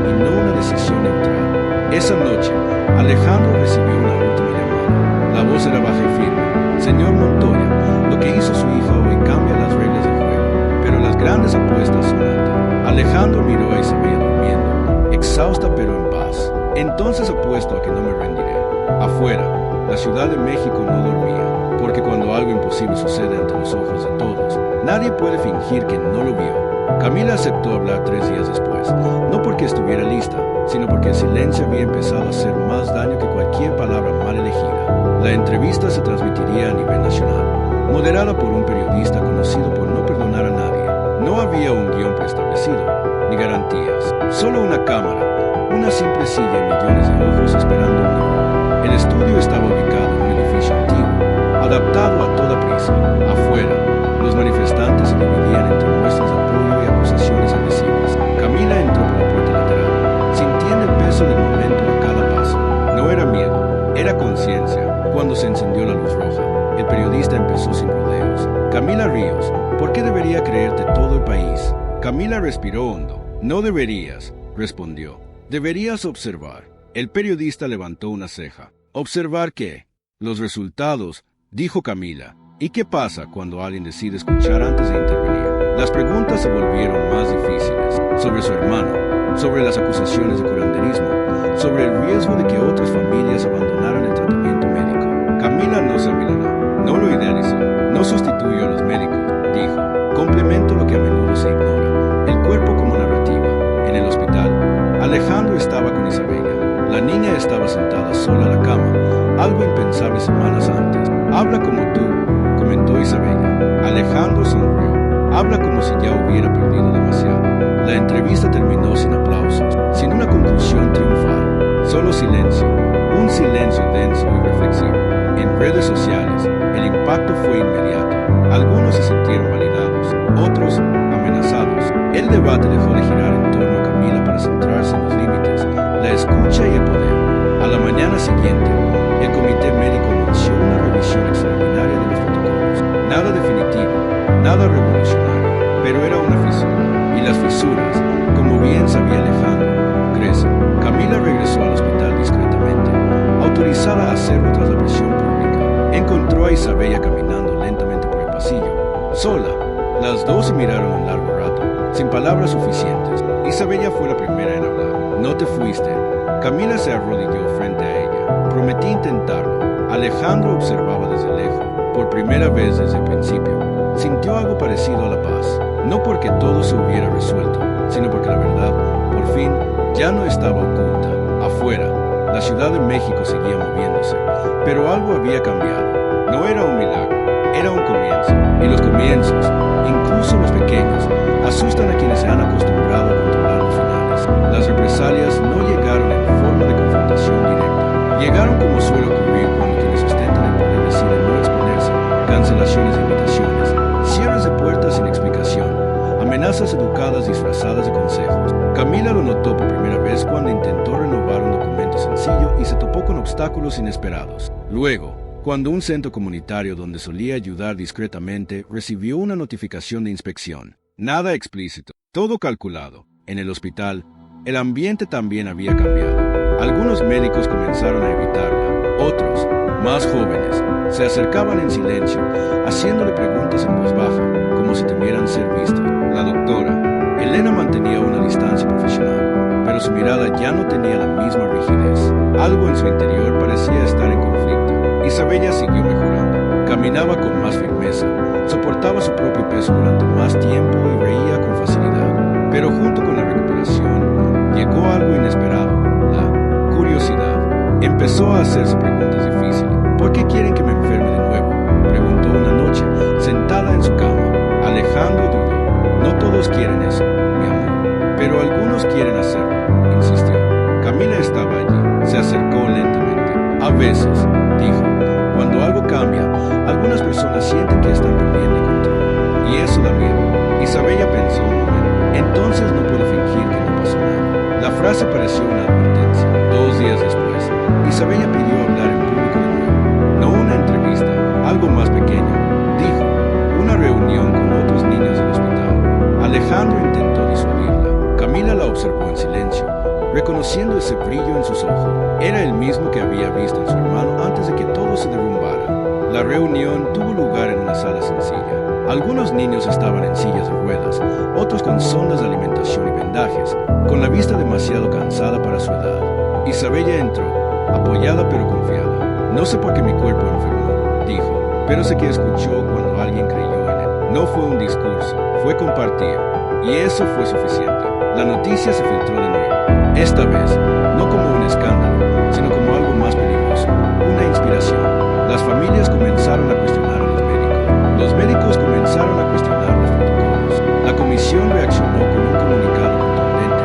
y no una decisión neutral. Esa noche, Alejandro recibió una última llamada. La voz era baja y firme. Señor Montoya, lo que hizo su hija hoy cambia las reglas del juego, pero las grandes apuestas son altas. Alejandro miró a Isabella durmiendo, exhausta pero en paz. Entonces apuesto a que no me rendiré. Afuera, la Ciudad de México no dormía, porque cuando algo imposible sucede ante los ojos de todos, nadie puede fingir que no lo vio. Camila aceptó hablar 3 días después, no porque estuviera lista, sino porque el silencio había empezado a hacer más daño que cualquier palabra mal elegida. La entrevista se transmitiría a nivel nacional, moderada por un periodista conocido por no perdonar a nadie. No había un guión preestablecido, ni garantías, solo una cámara, una simple silla y millones de ojos esperando un error. El estudio estaba ubicado en un edificio antiguo, adaptado a toda prisa. Afuera, los manifestantes se dividían entre muestras de apoyo y acusaciones agresivas. Camila entró por la puerta lateral, sintiendo el peso del momento a cada paso. No era miedo, era conciencia. Cuando se encendió la luz roja, el periodista empezó sin rodeos. Camila Ríos, ¿por qué debería creerte todo el país? Camila respiró hondo. No deberías, respondió. Deberías observar. El periodista levantó una ceja. ¿Observar qué? Los resultados, dijo Camila. ¿Y qué pasa cuando alguien decide escuchar antes de intervenir? Las preguntas se volvieron más difíciles. Sobre su hermano, sobre las acusaciones de curanderismo, sobre el riesgo de que otras familias abandonaran el tratamiento médico. Camila no se amilanó, no lo idealizó, no sustituyó a los médicos, dijo. Complemento lo que a menudo se ignora, el cuerpo como narrativa. En el hospital, Alejandro estaba con Isabella. La niña estaba sentada sola en la cama, algo impensable semanas antes. Habla como tú, comentó Isabella. Alejandro sonrió. Habla como si ya hubiera perdido demasiado. La entrevista terminó sin aplausos, sin una conclusión triunfal. Solo silencio, un silencio denso y reflexivo. En redes sociales, el impacto fue inmediato. Algunos se sintieron validados, otros amenazados. El debate dejó de girar en torno a Camila para centrarse en los límites, la escucha y el poder. A la mañana siguiente, el comité médico anunció una revisión extraordinaria de los protocolos. Nada definitivo, nada revolucionario, pero era una fisura. Y las fisuras, como bien sabía Alejandro, crecen. Camila regresó al hospital discretamente, autorizada a hacerlo tras la presión pública. Encontró a Isabella caminando lentamente por el pasillo, sola. Las dos se miraron un largo rato, sin palabras suficientes. Isabella fue la primera en hablar. No te fuiste. Camila se arrodilló frente a ella. Prometí intentarlo. Alejandro observaba desde lejos, por primera vez desde el principio. Sintió algo parecido a la paz, no porque todo se hubiera resuelto, sino porque la verdad, por fin, ya no estaba oculta. Afuera, la Ciudad de México seguía moviéndose, pero algo había cambiado. No era un milagro, era un comienzo. Y los comienzos, incluso los pequeños, asustan a quienes se han acostumbrado a controlar los finales. Las represalias no llegaron en forma de confrontación directa. Llegaron como suele ocurrir cuando quienes ostentan el poder deciden no exponerse. Cancelaciones de invitaciones, cierres de puertas sin explicación, amenazas educadas disfrazadas de consejos. Camila lo notó por primera vez cuando intentó renovar un documento sencillo y se topó con obstáculos inesperados. Luego, cuando un centro comunitario donde solía ayudar discretamente recibió una notificación de inspección. Nada explícito, todo calculado. En el hospital, el ambiente también había cambiado. Algunos médicos comenzaron a evitarla, otros, más jóvenes, se acercaban en silencio, haciéndole preguntas en voz baja, como si temieran ser vistos. La doctora, Elena, mantenía una distancia profesional, pero su mirada ya no tenía la misma rigidez. Algo en su interior parecía estar en conflicto. Isabella siguió mejorando, caminaba con más firmeza, soportaba su propio peso durante más tiempo y reía con facilidad. Pero junto con la recuperación, llegó algo inesperado, la curiosidad. Empezó a hacerse preguntas difíciles. ¿Por qué quieren que me enferme de nuevo?, preguntó una noche, sentada en su cama. Alejandro dudó. No todos quieren eso, mi amor, pero algunos quieren hacerlo, insistió. Camila estaba allí, se acercó lentamente. A veces, dijo, cuando algo cambia, algunas personas sienten que están perdiendo el control. Y eso da miedo. Isabella pensó un momento. Entonces no puedo fingir que no pasó nada. La frase pareció una advertencia. 2 días después, Isabella pidió hablar en público de nuevo. No una entrevista, algo más pequeño, dijo, una reunión con otros niños del hospital. Alejandro intentó disuadirla. Camila la observó en silencio, reconociendo ese brillo en sus ojos. Era el mismo que había visto en su hermano antes de que todo se derrumbara. La reunión tuvo lugar en una sala sencilla. Algunos niños estaban en sillas de ruedas, otros con sondas de alimentación y vendajes, con la vista demasiado cansada para su edad. Isabella entró, apoyada pero confiada. No sé por qué mi cuerpo enfermó, dijo, pero sé que escuchó cuando alguien creyó en él. No fue un discurso, fue compartir, y eso fue suficiente. La noticia se filtró de nuevo. Esta vez, no como un escándalo, sino como algo más peligroso, una inspiración. Las familias comenzaron a cuestionar a los médicos. Los médicos comenzaron a cuestionar los protocolos. La comisión reaccionó con un comunicado contundente,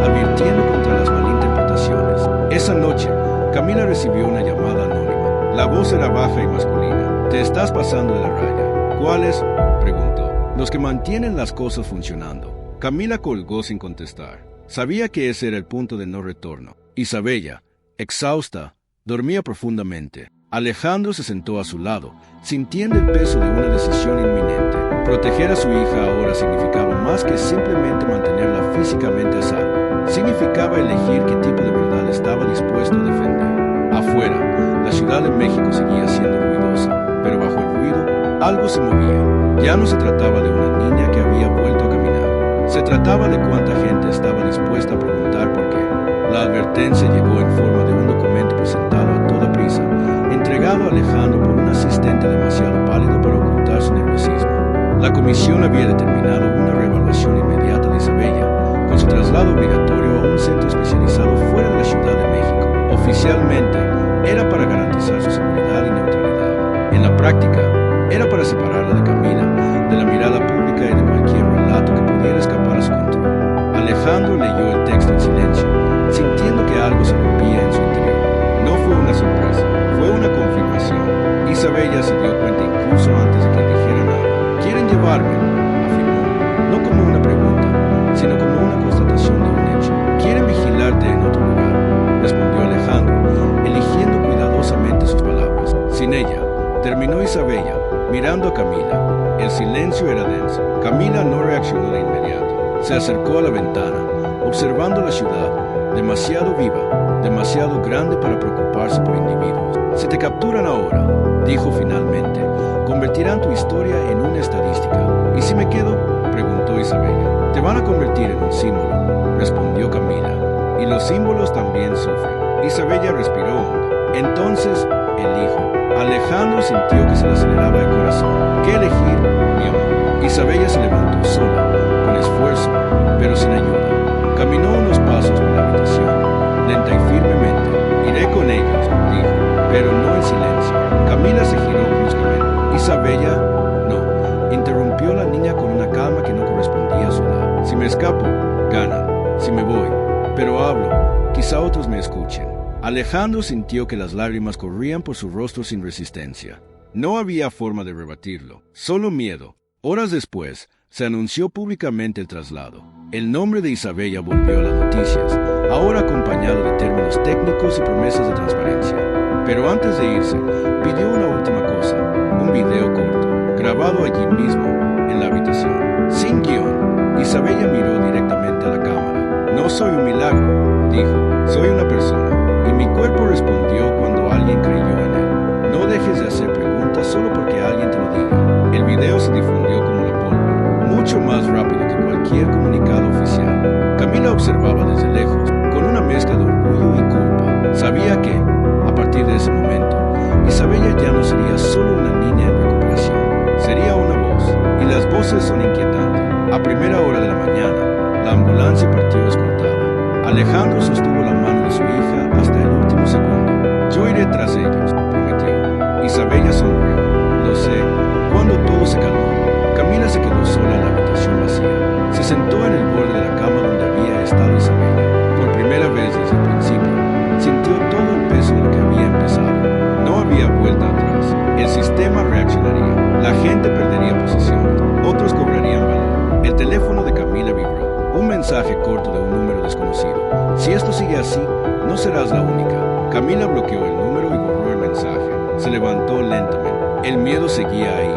advirtiendo contra las malinterpretaciones. Esa noche, Camila recibió una llamada anónima. La voz era baja y masculina. Te estás pasando de la raya. ¿Cuáles? Preguntó. Los que mantienen las cosas funcionando. Camila colgó sin contestar. Sabía que ese era el punto de no retorno. Isabella, exhausta, dormía profundamente. Alejandro se sentó a su lado, sintiendo el peso de una decisión inminente. Proteger a su hija ahora significaba más que simplemente mantenerla físicamente a salvo. Significaba elegir qué tipo de verdad estaba dispuesto a defender. Afuera, la Ciudad de México seguía siendo ruidosa, pero bajo el ruido, algo se movía. Ya no se trataba de una niña que había vuelto a caminar. Se trataba de cuánta gente estaba dispuesta a preguntar por qué. La advertencia llegó en forma de un documento presentado a toda prisa, entregado a Alejandro por un asistente demasiado pálido para ocultar su nerviosismo. La comisión había determinado una reevaluación inmediata de Isabella, con su traslado obligatorio a un centro especializado fuera de la Ciudad de México. Oficialmente, era para garantizar su seguridad y neutralidad. En la práctica, era para separarla de Camila, de la mirada pública y de cualquier relato que pudiera escapar a su control. Alejandro leyó el texto en silencio, sintiendo que algo se rompía en su interior. No fue una sorpresa, fue una confirmación. Isabella se dio cuenta incluso antes de que dijera nada. ¿Quieren llevarme?, afirmó, no como una pregunta, sino como una constatación de un hecho. ¿Quieren vigilarte en otro lugar?, respondió Alejandro, eligiendo cuidadosamente sus palabras. Sin ella, terminó Isabella, mirando a Camila. El silencio era denso. Camila no reaccionó de inmediato. Se acercó a la ventana, observando la ciudad, demasiado viva, demasiado grande para preocuparse por individuos. Si te capturan ahora, dijo finalmente, convertirán tu historia en una estadística. ¿Y si me quedo?, preguntó Isabella. Te van a convertir en un símbolo, respondió Camila. Y los símbolos también sufren. Isabella respiró hondo. Entonces, elijo. Alejandro sintió que se le aceleraba el corazón. ¿Qué elegir, mi amor? Isabella se levantó sola, con esfuerzo, pero sin ayuda. Caminó unos pasos por la habitación, lenta y firmemente. Iré con ellos, dijo, pero no en silencio. Camila se giró bruscamente. Isabella, no, interrumpió la niña con una calma que no correspondía a su edad. Si me escapo, ganan. Si me voy, pero hablo, quizá otros me escuchen. Alejandro sintió que las lágrimas corrían por su rostro sin resistencia. No había forma de rebatirlo, solo miedo. Horas después, se anunció públicamente el traslado. El nombre de Isabella volvió a las noticias, ahora acompañado de términos técnicos y promesas de transparencia. Pero antes de irse, pidió una última cosa, un video corto, grabado allí mismo, en la habitación. Sin guión, Isabella miró directamente a la cámara. No soy un milagro, dijo, soy una persona. Y mi cuerpo respondió cuando alguien creyó en él. No dejes de hacer preguntas solo porque alguien te lo diga. El video se difundió como la pólvora, mucho más rápido que cualquier comunicado oficial. Camila observaba desde lejos, con una mezcla de orgullo y culpa. Sabía que, a partir de ese momento, Isabella ya no sería solo una niña en recuperación. Sería una voz, y las voces son inquietantes. A primera hora de la mañana, la ambulancia partió escoltada. Alejandro sostuvo la mano de su hija hasta el último segundo. Yo iré tras ellos, prometió. Isabella sonrió. Lo sé. Cuando todo se calmó, Camila se quedó sola en la habitación vacía. Se sentó en el borde de la cama donde había estado Isabella. Por primera vez desde el principio, sintió todo el peso de lo que había empezado. No había vuelta atrás. El sistema reaccionaría. La gente perdería posiciones. Otros cobrarían valor. El teléfono de Camila vibró. Un mensaje corto de un número desconocido. Si esto sigue así, no serás la única. Camila bloqueó el número y borró el mensaje. Se levantó lentamente. El miedo seguía ahí,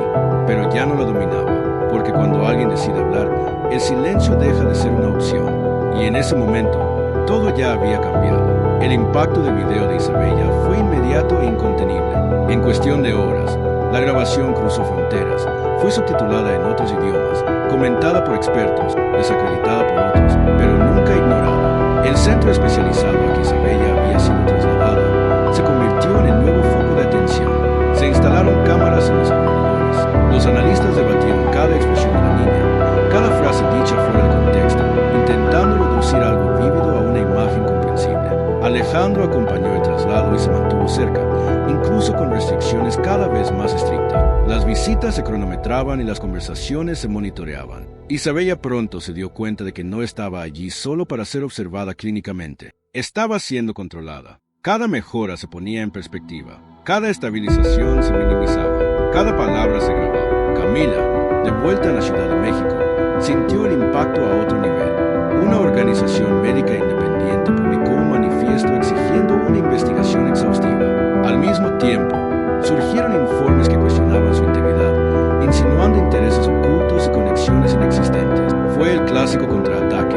pero ya no la dominaba, porque cuando alguien decide hablar, el silencio deja de ser una opción. Y en ese momento, todo ya había cambiado. El impacto del video de Isabella fue inmediato e incontenible. En cuestión de horas, la grabación cruzó fronteras, fue subtitulada en otros idiomas, comentada por expertos, desacreditada por otros, pero nunca ignorada. El centro especializado a que Isabella había sido trasladada se convirtió en el nuevo foco de atención. Se instalaron cámaras en los alrededores. Los analistas debatieron cada expresión de la niña, cada frase dicha fuera de contexto, intentando reducir algo vívido a una imagen comprensible. Alejandro acompañó el traslado y se mantuvo cerca, incluso con restricciones cada vez más estrictas. Las visitas se cronometraban y las conversaciones se monitoreaban. Isabella pronto se dio cuenta de que no estaba allí solo para ser observada clínicamente. Estaba siendo controlada. Cada mejora se ponía en perspectiva. Cada estabilización se minimizaba. Cada palabra se grababa. Camila, de vuelta en la Ciudad de México, sintió el impacto a otro nivel. Una organización médica independiente publicó un manifiesto exigiendo una investigación exhaustiva. Al mismo tiempo, surgieron informes que cuestionaban su integridad, insinuando intereses ocultos y conexiones inexistentes. Fue el clásico contraataque,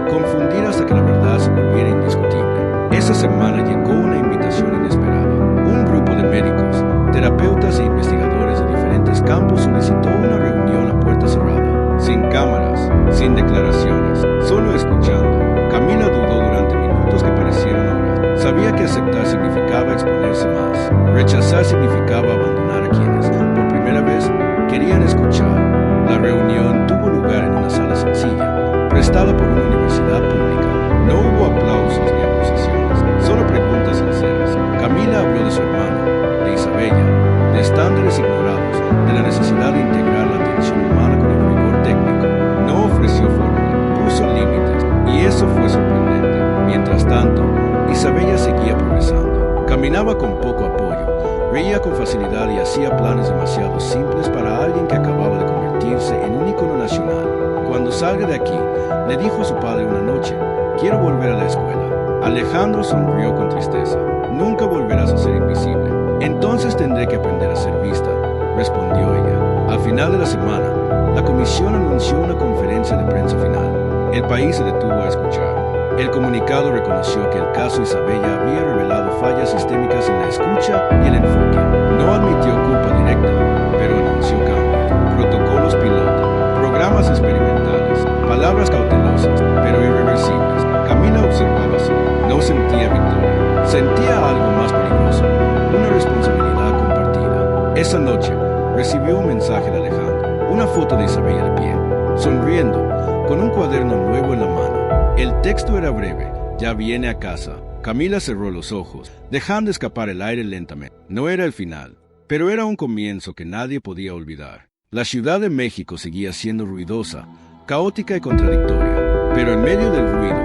confundir hasta que la verdad se volviera indiscutible. Esa semana llegó una invitación inesperada. Un grupo de médicos, terapeutas e investigadores de diferentes campos solicitó una reunión a puerta cerrada, sin cámaras, sin declaraciones, solo escuchando. Camila dudó durante minutos que parecieron horas. Sabía que aceptar significaba exponerse más. Rechazar significaba abandonar a quienes, por primera vez, querían escuchar. La reunión tuvo lugar en una sala sencilla, prestada por una universidad pública. No hubo aplausos ni acusaciones, solo preguntas sinceras. Camila habló de su hermano, de Isabella, de estándares ignorados, de la necesidad de integrar la atención humana con el rigor técnico. No ofreció fórmula, puso límites, y eso fue sorprendente. Mientras tanto, Isabella seguía progresando. Caminaba con poco apoyo, reía con facilidad y hacía planes demasiado simples para alguien que acababa de convertirse en un ícono nacional. Cuando salga de aquí, le dijo a su padre una noche, quiero volver a la escuela. Alejandro sonrió con tristeza. Nunca volverás a ser invisible. Entonces tendré que aprender a ser vista, respondió ella. Al final de la semana, la comisión anunció una conferencia de prensa final. El país se detuvo a escuchar. El comunicado reconoció que el caso Isabella había revelado fallas sistémicas en la escucha y el enfoque. No admitió culpa directa, pero anunció cambios, protocolos piloto, programas experimentales, palabras cautelosas, pero irreversibles. Camila observaba así. No sentía victoria. Sentía algo más peligroso, una responsabilidad compartida. Esa noche, recibió un mensaje de Alejandro, una foto de Isabella de pie, sonriendo, con un cuaderno nuevo en la mano. El texto era breve, ya viene a casa. Camila cerró los ojos, dejando escapar el aire lentamente. No era el final, pero era un comienzo que nadie podía olvidar. La Ciudad de México seguía siendo ruidosa, caótica y contradictoria, pero en medio del ruido,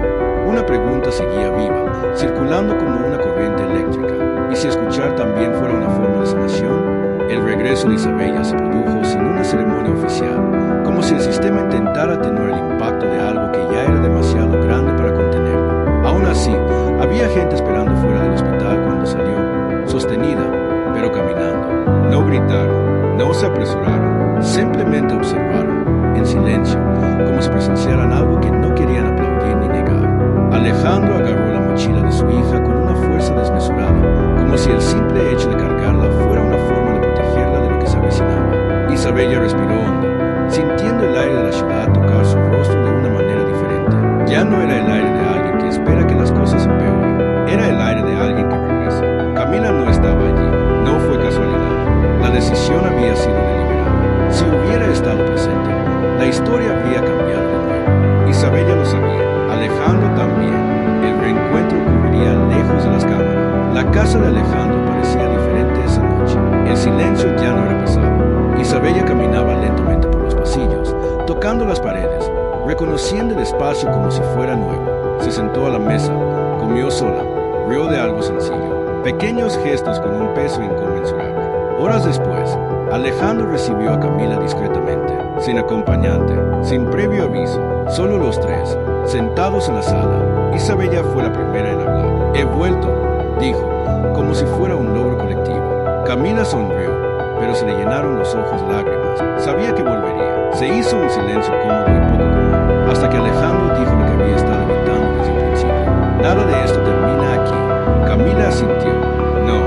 una pregunta seguía viva, circulando como una corriente eléctrica. ¿Y si escuchar también fuera una forma de sanación? El regreso de Isabella se produjo sin una ceremonia oficial, como si el sistema intentara atenuar el impacto de algo que ya era demasiado grande para contenerlo. Aún así, había gente esperando fuera del hospital cuando salió, sostenida, pero caminando. No gritaron, no se apresuraron, simplemente observaron, en silencio, como si presenciaran algo que no querían aplaudir ni negar. Alejandro agarró la mochila de su hija con una fuerza desmesurada, como si el simple hecho de cargarla fuera una forma de protegerla de lo que se avecinaba. Isabella respiró hondo, sintiendo el aire de la ciudad tocar su rostro de una manera diferente. Ya no era el aire de alguien que espera que las cosas empeoren, era el aire de alguien que regresa. Camila no estaba allí, no fue casualidad. La decisión había sido deliberada. Si hubiera estado presente, la historia habría cambiado de nuevo. Isabella lo sabía, Alejandro también. El reencuentro ocurriría lejos de las cámaras. La casa de Alejandro parecía diferente esa noche. El silencio ya no era pesado. Isabella caminaba lentamente por los pasillos, tocando las paredes, reconociendo el espacio como si fuera nuevo. Se sentó a la mesa, comió sola, rió de algo sencillo. Pequeños gestos con un peso inconmensurable. Horas después, Alejandro recibió a Camila discretamente, sin acompañante, sin previo aviso, solo los tres, sentados en la sala. Isabella fue la primera en hablar. He vuelto, dijo, como si fuera un logro colectivo. Camila sonrió, pero se le llenaron los ojos de lágrimas. Sabía que volvería. Se hizo un silencio cómodo y poco común, hasta que Alejandro dijo lo que había estado evitando desde el principio. Nada de esto termina aquí. Camila asintió. No,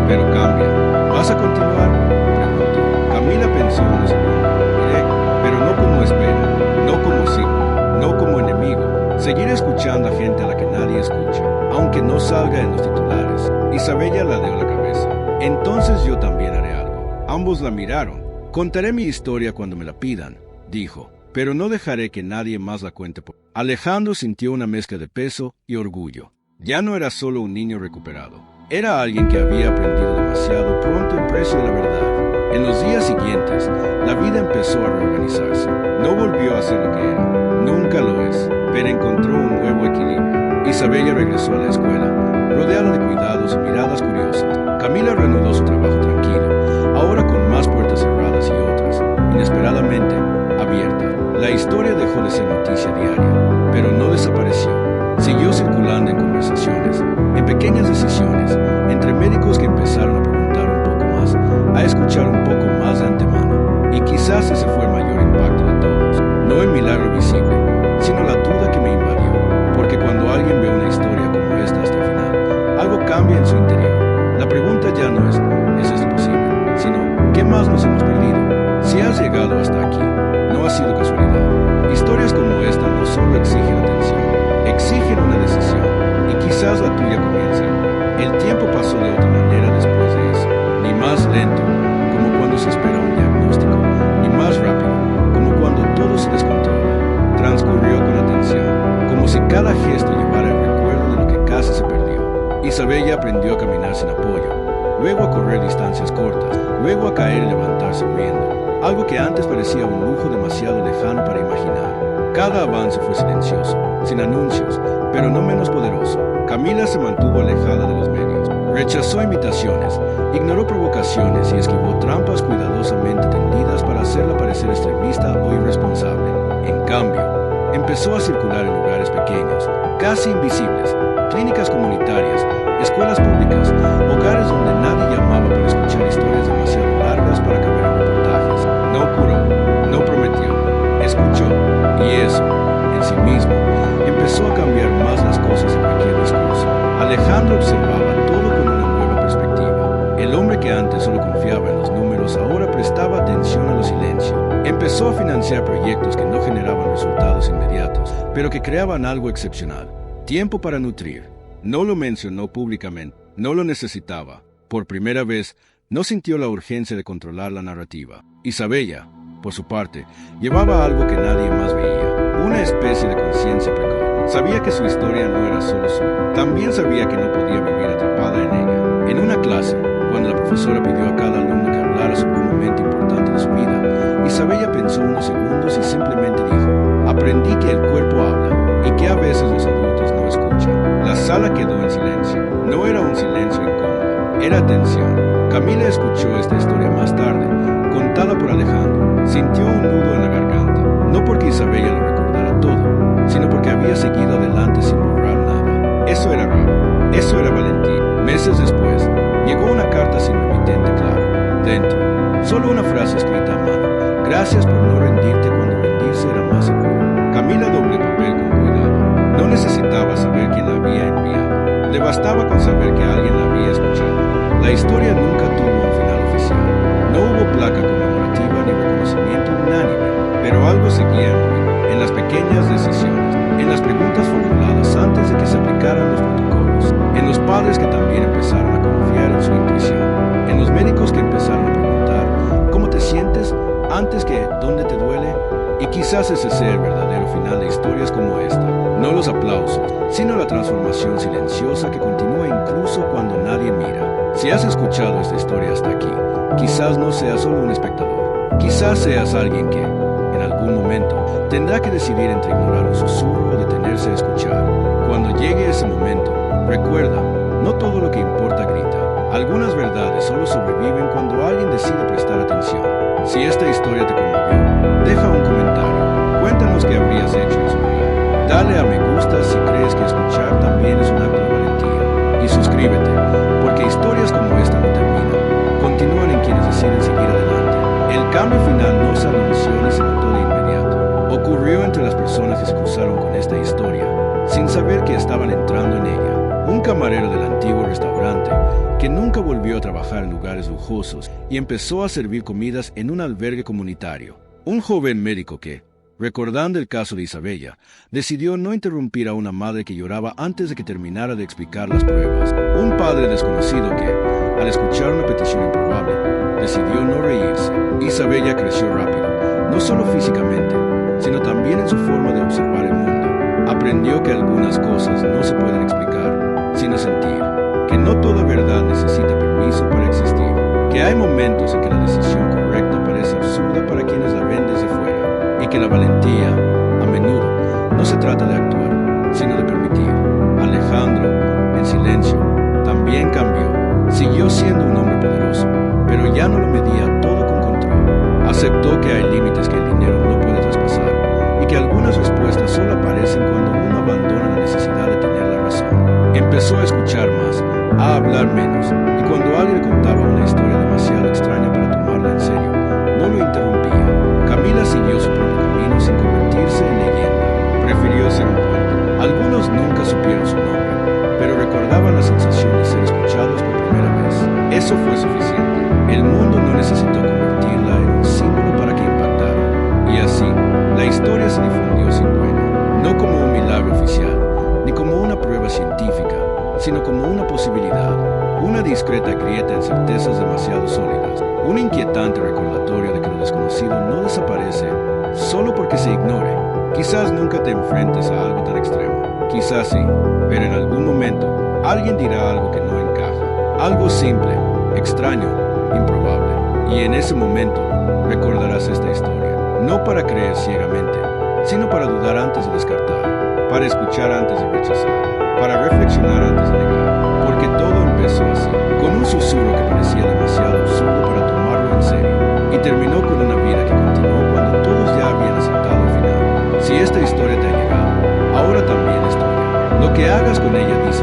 pero cambia. ¿Vas a continuar?, preguntó. Camila pensó unos segundos. Iré, pero no como espera, no como signo, no como enemigo. Seguiré escuchando a gente a la que nadie escucha, aunque no salga en los titulares. Isabella ladeó la cabeza. Entonces yo también haré algo. Ambos la miraron. Contaré mi historia cuando me la pidan, dijo, pero no dejaré que nadie más la cuente por... Alejandro sintió una mezcla de peso y orgullo. Ya no era solo un niño recuperado. Era alguien que había aprendido demasiado pronto el precio de la verdad. En los días siguientes, la vida empezó a reorganizarse. No volvió a ser lo que era. Nunca lo es, pero encontró un nuevo equilibrio. Isabella regresó a la escuela, rodeada de cuidados y miradas curiosas. Camila reanudó su trabajo tranquilo, ahora con más puertas cerradas y otras, inesperadamente, abiertas. La historia dejó de ser noticia diaria, pero no desapareció. Siguió circulando en conversaciones, en pequeñas decisiones, entre médicos que empezaron a preguntar un poco más, a escuchar un poco más de antemano. Y quizás ese fue el mayor impacto de todos. No el milagro visible, sino la duda que me invadió. Porque cuando alguien ve una historia como esta hasta el final, algo cambia en su interior. La pregunta ya no ¿es esto posible?, sino ¿qué más nos hemos perdido? Si has llegado hasta aquí, no ha sido casualidad. Historias como esta no solo exigen atención, exigen una decisión, y quizás la tuya comience ahora. El tiempo pasó de otra manera después de eso, ni más lento, como cuando se espera un diagnóstico, ni más rápido, como cuando todo se descontrola. Transcurrió con atención, como si cada gesto llevara el recuerdo de lo que casi se perdió. Isabella aprendió a caminar sin apoyo, luego a correr distancias cortas, luego a caer y levantarse riendo, algo que antes parecía un lujo demasiado lejano para imaginar. Cada avance fue silencioso, sin anuncios, pero no menos poderoso. Camila se mantuvo alejada de los medios, rechazó invitaciones, ignoró provocaciones y esquivó trampas cuidadosamente tendidas para hacerla parecer extremista o irresponsable. En cambio, empezó a circular en lugares pequeños, casi invisibles, clínicas comunitarias, escuelas públicas, hogares donde nadie llamaba para escuchar historias demasiado largas para caber en reportajes. No curó, no prometió, escuchó, y eso, en sí mismo, empezó a cambiar más las cosas en cualquier discurso. Alejandro observaba todo con una nueva perspectiva. El hombre que antes solo confiaba en los números ahora prestaba atención a lo silencio. Empezó a financiar proyectos que no generaban resultados inmediatos, pero que creaban algo excepcional. Tiempo para nutrir. No lo mencionó públicamente, no lo necesitaba. Por primera vez, no sintió la urgencia de controlar la narrativa. Isabella, por su parte, llevaba algo que nadie más veía, una especie de conciencia precoz. Sabía que su historia no era solo suya. También sabía que no podía vivir atrapada en ella. En una clase, cuando la profesora pidió a cada alumno que hablara sobre un momento importante de su vida, Isabella pensó unos segundos y simplemente dijo: aprendí que el cuerpo habla y que a veces los adultos no escuchan. La sala quedó en silencio. No era un silencio incómodo, era atención. Camila escuchó esta historia más tarde, contada por Alejandro. Sintió un nudo en la garganta, no porque Isabella lo recordara todo, sino porque había seguido adelante sin borrar nada. Eso era raro, eso era valentía. Meses después, llegó una carta sin remitente claro. Dentro, solo una frase escrita a mano: gracias por no rendirte cuando rendirse era más seguro. Camila dobló el papel con cuidado. No necesitaba saber quién la había enviado. Le bastaba con saber que alguien la había escuchado. La historia nunca tuvo un final oficial. No hubo placa conmemorativa ni reconocimiento unánime, pero algo seguía en las pequeñas decisiones, en las preguntas formuladas antes de que se aplicaran los protocolos, en los padres que también empezaron a confiar en su intuición, en los médicos que empezaron a preguntar ¿cómo te sientes? Antes que ¿dónde te duele? Y quizás ese sea el verdadero final de historias como esta. No los aplausos, sino la transformación silenciosa que continúa incluso cuando nadie mira. Si has escuchado esta historia hasta aquí, quizás no seas solo un espectador. Quizás seas alguien que, en algún momento, tendrá que decidir entre ignorar un susurro o detenerse a escuchar. Cuando llegue ese momento, recuerda, no todo lo que importa grita. Algunas verdades solo sobreviven cuando alguien decide prestar atención. Si esta historia te conmovió, deja un comentario. Cuéntanos qué habrías hecho en su lugar. Dale a me gusta si crees que escuchar cambio final no se anunció ni se notó de inmediato. Ocurrió entre las personas que se cruzaron con esta historia, sin saber que estaban entrando en ella. Un camarero del antiguo restaurante, que nunca volvió a trabajar en lugares lujosos y empezó a servir comidas en un albergue comunitario. Un joven médico que, recordando el caso de Isabella, decidió no interrumpir a una madre que lloraba antes de que terminara de explicar las pruebas. Un padre desconocido que, al escuchar una petición improbable, decidió no reírse. Isabella creció rápido, no solo físicamente, sino también en su forma de observar el mundo. Aprendió que algunas cosas no se pueden explicar, sino sentir, que no toda verdad necesita permiso para existir, que hay momentos en que la decisión correcta parece absurda para quienes la ven desde fuera, y que la valentía, a menudo, no se trata de actuar, sino de permitir. Alejandro, en silencio, también cambió. Siguió siendo un hombre poderoso, pero ya no lo medía todo con control. Aceptó que hay límites que el dinero no puede traspasar, y que algunas respuestas solo aparecen cuando uno abandona la necesidad de tener la razón. Empezó a escuchar más, a hablar menos, y cuando alguien le contaba una historia demasiado extraña para tomarla en serio, no lo interrumpía. Camila siguió su propio camino sin convertirse en leyenda. Prefirió ser un puente. Algunos nunca supieron su nombre, pero recordaban la sensación de ser escuchados por primera vez. Eso fue suficiente. El mundo no necesitó convertirla en un símbolo para que impactara. Y así, la historia se difundió sin dueño, no como un milagro oficial, ni como una prueba científica, sino como una posibilidad, una discreta grieta en certezas demasiado sólidas, un inquietante recordatorio de que lo desconocido no desaparece solo porque se ignore. Quizás nunca te enfrentes a algo tan extremo, quizás sí, pero en algún momento alguien dirá algo que no encaja, algo simple, extraño, improbable, y en ese momento recordarás esta historia, no para creer ciegamente, sino para dudar antes de descartar, para escuchar antes de rechazar, para reflexionar antes de negar, porque todo empezó así, con un susurro que parecía demasiado absurdo para tomarlo en serio, y terminó con una vida que continuó cuando todos ya habían aceptado el final. Si esta historia te ha llegado, ahora también es tuya. Lo que hagas con ella dice